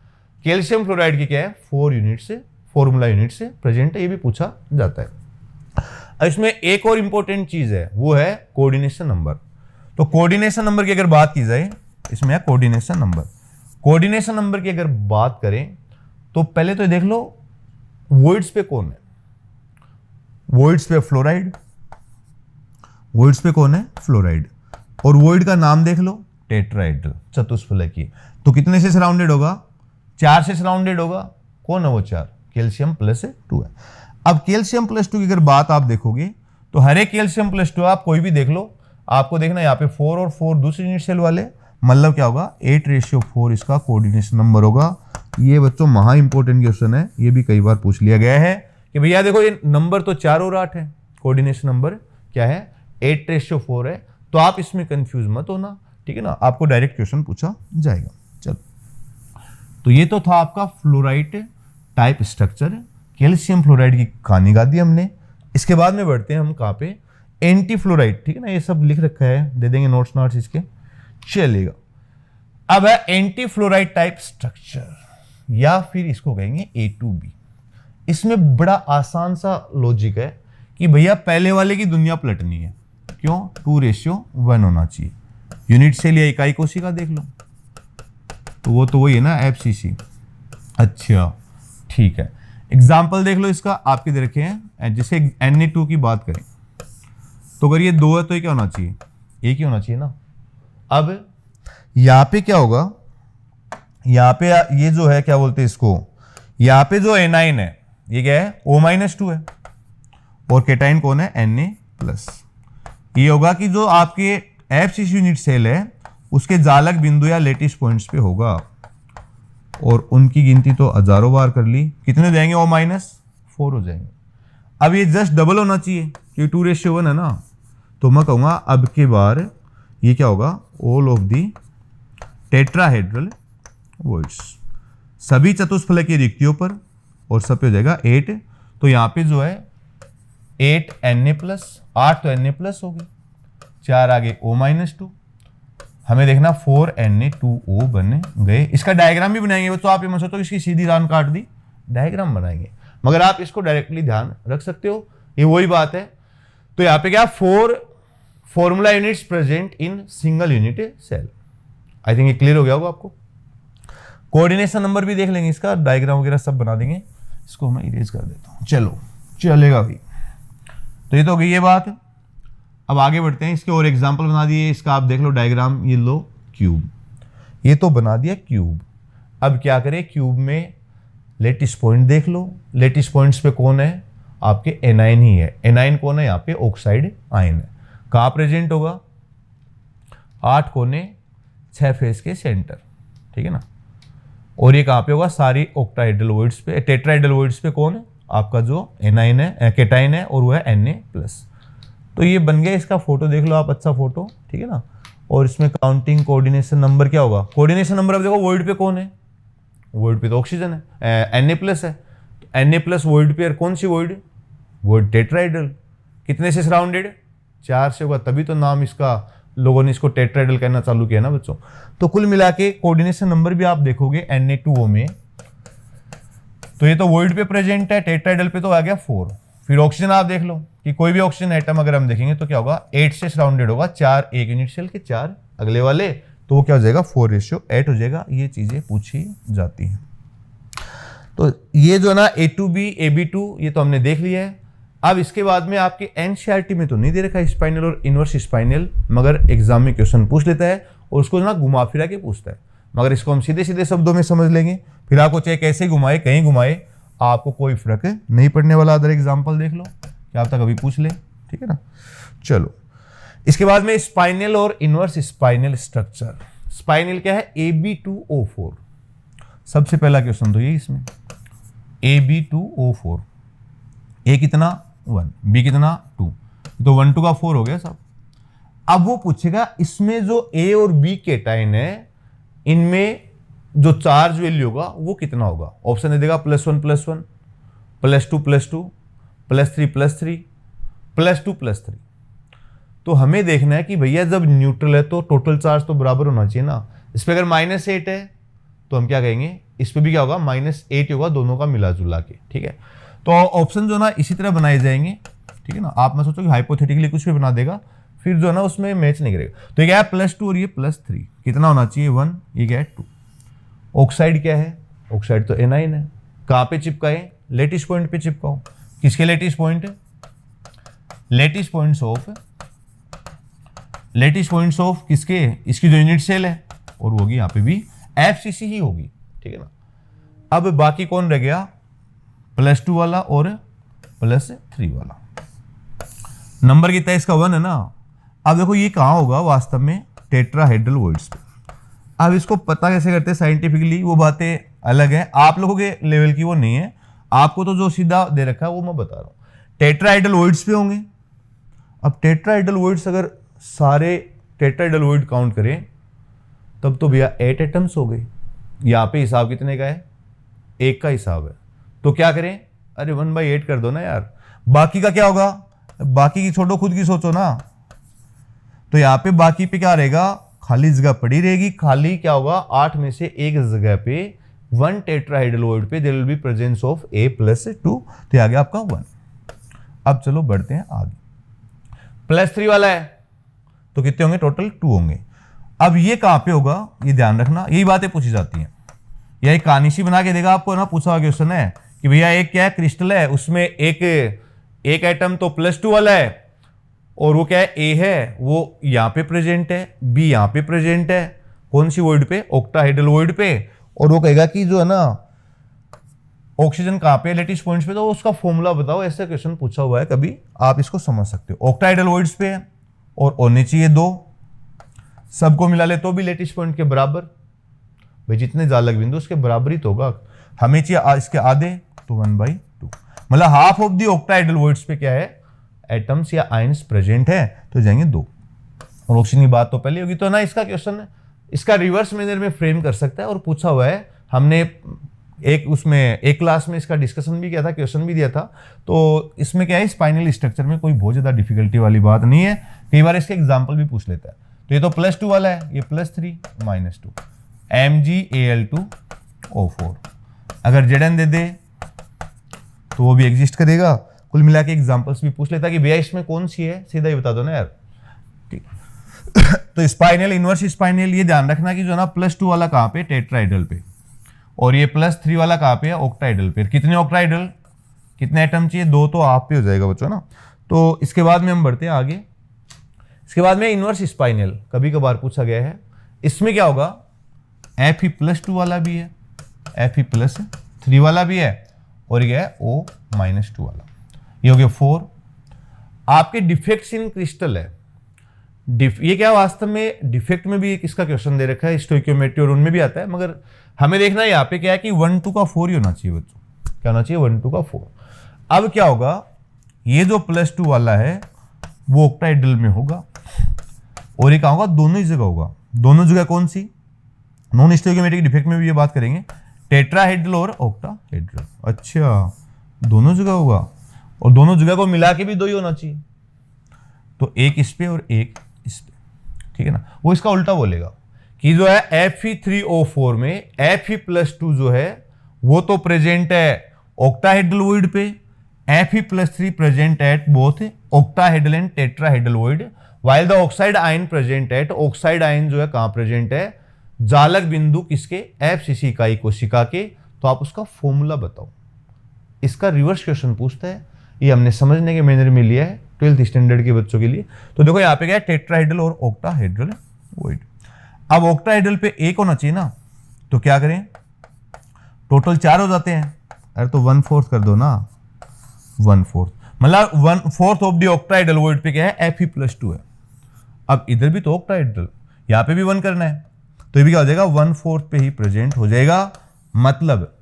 कैल्शियम फ्लोराइड की क्या है? 4 यूनिट से फॉर्मूला यूनिट से प्रेजेंट है। ये भी पूछा जाता है। इसमें एक और इंपॉर्टेंट चीज है, वो है कोऑर्डिनेशन नंबर। तो कोऑर्डिनेशन नंबर की अगर बात की जाए, इसमें है कोऑर्डिनेशन नंबर। कोऑर्डिनेशन नंबर की अगर बात करें तो पहले तो देख लो वोइड्स पे कौन है? वोइड्स पे फ्लोराइड, वोइड्स पे कौन है? फ्लोराइड। और वोइड का नाम देख लो, टेट्राहेड्रल, चतुष्फलकीय। तो कितने से सराउंडेड होगा? 4 से सराउंडेड होगा। कौन है वो 4? कैल्शियम प्लस 2 है। अब कैल्शियम प्लस 2 की अगर बात आप देखोगे तो हर एक कैल्शियम प्लस 2 आप कोई भी देख लो, आपको देखना यहाँ पे 4 और 4 दूसरे यूनिट सेल वाले, मतलब क्या होगा 8:4 इसका कोऑर्डिनेशन नंबर होगा। ये बच्चों महा इंपॉर्टेंट क्वेश्चन है, ये भी कई बार पूछ लिया गया है कि भैया देखो ये नंबर तो 4 और 8 है, कोऑर्डिनेशन नंबर क्या है 8:4 है, तो आप इसमें कंफ्यूज मत होना, ठीक है ना, आपको डायरेक्ट क्वेश्चन पूछा जाएगा। चलो, तो ये तो था आपका fluoride type structure, calcium fluoride की कहानी गा दी हमने। इसके बाद में बढ़ते हैं हम कहाँ पे, एंटी फ्लोराइड, ठीक है ना, ये सब लिख रखा है, दे देंगे नोट्स इसके, चलेगा। अब है एंटी फ्लोराइड टाइप स्ट्रक्चर, या फिर इसको कहेंगे A2B। इसमें बड़ा आसान सा लॉजिक है कि भैया पहले वाले की दुनिया पलटनी है, क्यों? 2:1 होना चाहिए। यूनिट सेल या इकाई कोशिका देख लो, तो वो तो वही है ना FCC। अच्छा ठीक है, एग्जाम्पल देख लो इसका, आपके दे रखे हैं, जैसे Na2 की बात करें तो अगर ये 2 है तो ये क्या होना चाहिए, एक ही होना चाहिए ना। अब यहां पे क्या होगा, यहां पे ये जो है क्या बोलते हैं इसको, यहां पे जो एनाइन है ये क्या है O-2 है, और केटाइन कौन है Na+। ये होगा कि जो आपके FCC यूनिट सेल है उसके जालक बिंदु या लेटिस पॉइंट्स पे होगा, और उनकी गिनती तो हजारों बार कर ली, कितने हो जाएंगे O-4 हो जाएंगे। अब ये जस्ट डबल होना चाहिए क्योंकि 2:1 है ना, तो मैं कहूंगा अब की बार ये क्या होगा, all of the tetrahedral voids, सभी चतुष्फलकीय रिक्तियों पर, और सब पे हो जाएगा 8। तो यहाँ पे जो है 8 Na+, 8 तो Na+ होगी, 4 आगे O-2, हमें देखना 4 Na2O बन गए। इसका डायग्राम भी बनाएंगे तो आप ये मत सोचो इसकी सीधी लाइन काट दी, डायग्राम बनाएंगे, मगर आप इसको डायरेक्टली ध्यान रख सकते हो, ये वही बात है। तो यहाँ पे क्या 4 formula units present in single unit cell. I think ये क्लियर हो गया होगा आपको। कोऑर्डिनेशन नंबर भी देख लेंगे, इसका डायग्राम वगैरह सब बना देंगे। इसको मैं इरेज कर देता हूँ, चलो चलेगा भाई। तो ये तो हो गई ये बात। अब आगे बढ़ते हैं, इसके और एग्जाम्पल बना दिए, इसका आप देख लो डायग्राम, ये लो क्यूब, ये तो बना दिया क्यूब। अब क्या करें, क्यूब में लेटिस पॉइंट देख लो, लेटिस पॉइंट्स पे कौन है, आपके एनाइन ही है। एनाइन कौन है, यहाँ पे ऑक्साइड आयन है। कहाँ प्रेजेंट होगा, 8 कोने 6 फेस के सेंटर, ठीक है ना। और ये कहाँ पे होगा, सारी ऑक्टाहेड्रल वॉइड्स पे, टेट्राहेड्रल वॉइड्स पे कौन है, आपका जो एनाइन है, केटाइन है, और वो है Na+। तो ये बन गया, इसका फोटो देख लो आप, अच्छा फोटो, ठीक है ना। और इसमें काउंटिंग कोऑर्डिनेशन नंबर क्या होगा, कोऑर्डिनेशन नंबर अब देखो वॉइड पे कौन है, वॉइड पे तो ऑक्सीजन है, Na+ है, Na+ वॉइड पे, कौन सी वॉइड, वॉइड टेट्राहेड्रल, कितने से सराउंडेड, 4 से होगा, तभी तो नाम इसका लोगों ने इसको टेट्राहेड्रल कहना चालू किया ना बच्चों। तो कुल मिला के कोऑर्डिनेशन नंबर भी आप देखोगे Na2O में, तो ये तो वॉइड पे प्रेजेंट है, टेट्राहेड्रल पे तो आ गया 4। फिर ऑक्सीजन आप देख लो कि कोई भी ऑक्सीजन एटम अगर हम देखेंगे तो क्या होगा, 8 से सराउंडेड होगा, 4 एक यूनिट सेल के, 4 अगले वाले, तो वो क्या हो जाएगा 4:8 हो जाएगा। ये चीजें पूछी जाती हैं। तो ये जो ना A2B AB2 ये तो हमने देख लिया है। अब इसके बाद में आपके NCERT में तो नहीं दे रखा स्पाइनल और इनवर्स स्पाइनल, मगर एग्जाम में क्वेश्चन पूछ लेता है और उसको ना घुमा फिरा के पूछता है, मगर इसको हम सीधे सीधे शब्दों में समझ लेंगे। फिर आपको चाहे कैसे घुमाए, कहीं घुमाए, आपको कोई फर्क नहीं पड़ने वाला। अदर एग्जाम्पल देख लो, क्या आप तक अभी पूछ ले, ठीक है ना। चलो, इसके बाद में स्पाइनल और इनवर्स स्पाइनल स्ट्रक्चर। स्पाइनल क्या है, AB2O4, सबसे पहला क्वेश्चन तो ये इसमें AB2O4, ए कितना 1, बी कितना 2, तो 1 2 का 4 हो गया सब। अब वो पूछेगा इसमें जो ए और बी केटाइन है, इनमें जो चार्ज वैल्यू होगा वो कितना होगा। ऑप्शन दे देगा +1 +1, +2 +2, +3 +3, +2 +3। तो हमें देखना है कि भैया जब न्यूट्रल है तो टोटल चार्ज तो बराबर होना चाहिए ना। इस पर अगर -8 है तो हम क्या कहेंगे, इस पर भी क्या होगा -8 होगा, दोनों का मिला जुला के, ठीक है। तो ऑप्शन जो ना इसी तरह बनाए जाएंगे, ठीक है ना। आप मैं सोचो कि हाइपोथेटिकली कुछ भी बना देगा, फिर जो है ना उसमें मैच नहीं करेगा। तो ये क्या है +2 और ये +3, कितना होना चाहिए 1, ये क्या है 2। ऑक्साइड क्या है, ऑक्साइड तो एनाइन है। कहाँ पे चिपकाए, लेटिस पॉइंट पे चिपकाओ। किसके lattice point, lattice points of किसके, इसकी जो यूनिट सेल है, और वो होगी यहाँ पे भी FCC ही होगी, ठीक है ना। अब बाकी कौन रह गया, +2 वाला और +3 वाला। नंबर कितना है इसका, 1 है ना। अब देखो ये कहाँ होगा वास्तव में, टेट्राहेड्रल वॉइड्स पे। अब इसको पता कैसे करते हैं साइंटिफिकली, वो बातें अलग हैं, आप लोगों के लेवल की वो नहीं है। आपको तो जो सीधा दे रखा है वो मैं बता रहा हूँ। टेट्राहेड्रल वॉइड्स पे होंगे। अब टेट्राहेड्रल वॉइड्स अगर सारे टेट्राहेड्रल वॉइड काउंट करें तब तो भैया 8 एटम्स हो गए। यहाँ पे हिसाब कितने का है, 1 का हिसाब है। तो क्या करें, अरे 1/8 कर दो ना यार। बाकी का क्या होगा, बाकी की छोड़ो, खुद की सोचो ना। तो यहाँ पे बाकी पे क्या रहेगा, खाली जगह पड़ी रहेगी। खाली क्या होगा, 8 में से एक जगह पे 1 टेट्राहेड्रल वॉइड पे there will be presence of A+2, तो ये आ गया आपका 1। अब चलो बढ़ते हैं आगे। +3 वाला है तो कितने होंगे, टोटल 2 होंगे। अब ये कहां पे होगा, ये ध्यान रखना, यही बातें पूछी जाती हैं। या एक कहानी सी बना के देगा आपको ना, पूछा हुआ क्वेश्चन है कि भैया एक क्या है, क्रिस्टल है, उसमें एक एटम तो +2 वाला है और वो क्या है, A है, वो यहां पे प्रेजेंट है, B यहां पे प्रेजेंट है, कौन सी वॉइड पे, ऑक्टाहेड्रल वॉइड पे। और वो कहेगा कि जो है ना ऑक्सीजन कहां पे, लेटिस पॉइंट्स पे, तो उसका फॉर्मूला बताओ। ऐसा क्वेश्चन पूछा हुआ है कभी, आप इसको समझ सकते हो। ऑक्टाहेड्रल वॉइड्स पे है और होने चाहिए 2, सबको मिला ले तो भी लेटिस पॉइंट के बराबर। भाई जितने जालक बिंदु उसके बराबर ही तो होगा, हमें चाहिए इसके आधे, तो 1/2। मतलब half of the octahedral voids पे क्या है, एटम्स या आयंस प्रेजेंट है, तो जाएंगे 2। और ऑक्सीजन की बात तो पहले होगी। तो ना इसका क्वेश्चन इसका रिवर्स मैनर में फ्रेम कर सकता है। और पूछा हुआ है, हमने एक क्लास में इसका डिस्कशन भी किया था, क्वेश्चन भी दिया था। तो इसमें क्या है, स्पाइनल स्ट्रक्चर में कोई बहुत ज्यादा डिफिकल्टी वाली बात नहीं है, कई बार इसके एग्जाम्पल भी पूछ लेता है। तो ये तो +2 वाला है, ये +3 -2 MgAl2O4। अगर Zn दे दे तो वो भी एग्जिस्ट करेगा। कुल मिला के एग्जाम्पल्स भी पूछ लेता है कि भैया इसमें कौन सी है, सीधा ही बता दो ना यार। ठीक तो स्पाइनल, इनवर्स स्पाइनल, ये ध्यान रखना कि जो ना +2 वाला कहाँ पे, टेट्राहेड्रल पे, और ये +3 वाला कहाँ पे है, ऑक्टाहेड्रल पे। कितने ऑक्टाहेड्रल, कितने एटम चाहिए, 2 तो आप पे हो जाएगा बच्चों ना। तो इसके बाद में हम बढ़ते हैं आगे। इसके बाद में इनवर्स स्पाइनल कभी कभार पूछा गया है। इसमें क्या होगा, Fe+2 वाला भी है, Fe+3 वाला भी है, और ये है O-2 वाला। ये हो गया 4। आपके डिफेक्ट्स इन क्रिस्टल है। ये क्या वास्तव में डिफेक्ट में भी इसका क्वेश्चन दे रखा है, स्टोइकियोमेट्री और उनमें भी आता है, मगर हमें देखना है यहाँ पे क्या है कि 1 2 का 4 ही होना चाहिए बच्चों। क्या होना चाहिए, 1 2 का 4। अब क्या होगा, ये जो +2 वाला है वो ऑक्टाहेड्रल में होगा, और ये कहाँ होगा, दोनों ही जगह होगा। दोनों जगह कौन सी, नॉन स्टोइकियोमेट्रिक डिफेक्ट में भी ये बात करेंगे, टेट्राहेड्रल और ऑक्टाहेड्रल। अच्छा, दोनों जगह होगा, और दोनों जगह को मिला के भी 2 ही होना चाहिए। तो एक इस पे और एक इस पे, ठीक है ना। वो इसका उल्टा बोलेगा कि जो है Fe3O4 में Fe+2 जो है वो तो प्रेजेंट है ऑक्टाहेड्रल वॉइड पे, Fe+3 present at both octahedral and tetrahedral void, while the oxide ion present at, oxide ion जो है कहां प्रेजेंट है, जालक बिंदु किसके, FCC इकाई कोशिका के। तो आप उसका फॉर्मूला बताओ। इसका रिवर्स क्वेश्चन पूछता है, ये हमने समझने के मैनर में लिया है 12th स्टैंडर्ड के बच्चों के लिए। तो देखो यहाँ पे क्या है, टेट्राहेड्रल और ऑक्टाहेड्रल वॉइड। अब ऑक्टाहेड्रल पे एक होना चाहिए ना, तो क्या करें, टोटल 4 हो जाते हैं। अरे तो 1/4 कर दो ना, 1/4 मतलब 1/4 ऑफ द ऑक्टाहेड्रल वॉइड पे क्या है, Fe+2 है। अब इधर भी तो ऑक्टाहेड्रल, यहाँ पे भी 1 करना है, तो ये भी क्या हो जाएगा, 1/4 पे ही प्रेजेंट हो जाएगा। मतलब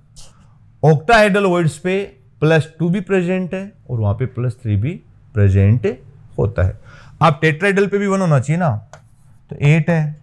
ऑक्टाहेड्रल वॉइड्स पे +2 भी प्रेजेंट है और वहां पे +3 भी प्रेजेंट होता है। अब टेट्राहेड्रल पे भी 1 होना चाहिए ना, तो 8 है।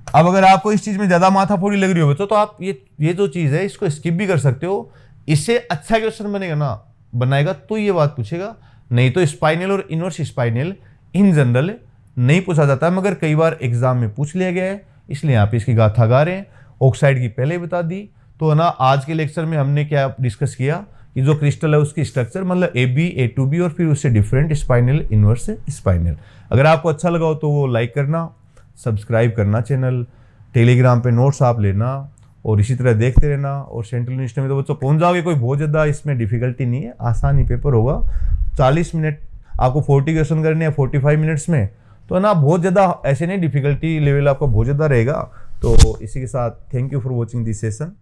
अब अगर आपको इस चीज में ज्यादा माथाफोड़ी लग रही हो तो आप ये जो चीज है इसको स्किप भी कर सकते हो। इससे अच्छा क्वेश्चन बनेगा ना, बनाएगा तो ये बात पूछेगा, नहीं तो स्पाइनल और इनवर्स स्पाइनल इन जनरल नहीं पूछा जाता है, मगर कई बार एग्जाम में पूछ लिया गया है, इसलिए यहाँ पे इसकी गाथा गा रहे हैं। ऑक्साइड की पहले बता दी। तो ना आज के लेक्चर में हमने क्या डिस्कस किया कि जो क्रिस्टल है उसकी स्ट्रक्चर, मतलब AB, A2B और फिर उससे डिफरेंट स्पाइनल, इनवर्स स्पाइनल। अगर आपको अच्छा लगा हो तो वो लाइक करना, सब्सक्राइब करना चैनल, टेलीग्राम पे नोट्स आप लेना और इसी तरह देखते रहना। और सेंट्रल यूनिवर्सिटी में तो बच्चों पहुंच जाओगे, कोई बहुत ज़्यादा इसमें डिफिकल्टी नहीं है, आसानी पेपर होगा। 40 मिनट आपको 40 क्वेश्चन करने हैं 45 मिनट्स में, तो ना बहुत ज़्यादा ऐसे नहीं, डिफिकल्टी लेवल आपका बहुत ज़्यादा रहेगा। तो इसी के साथ thank you for watching this session.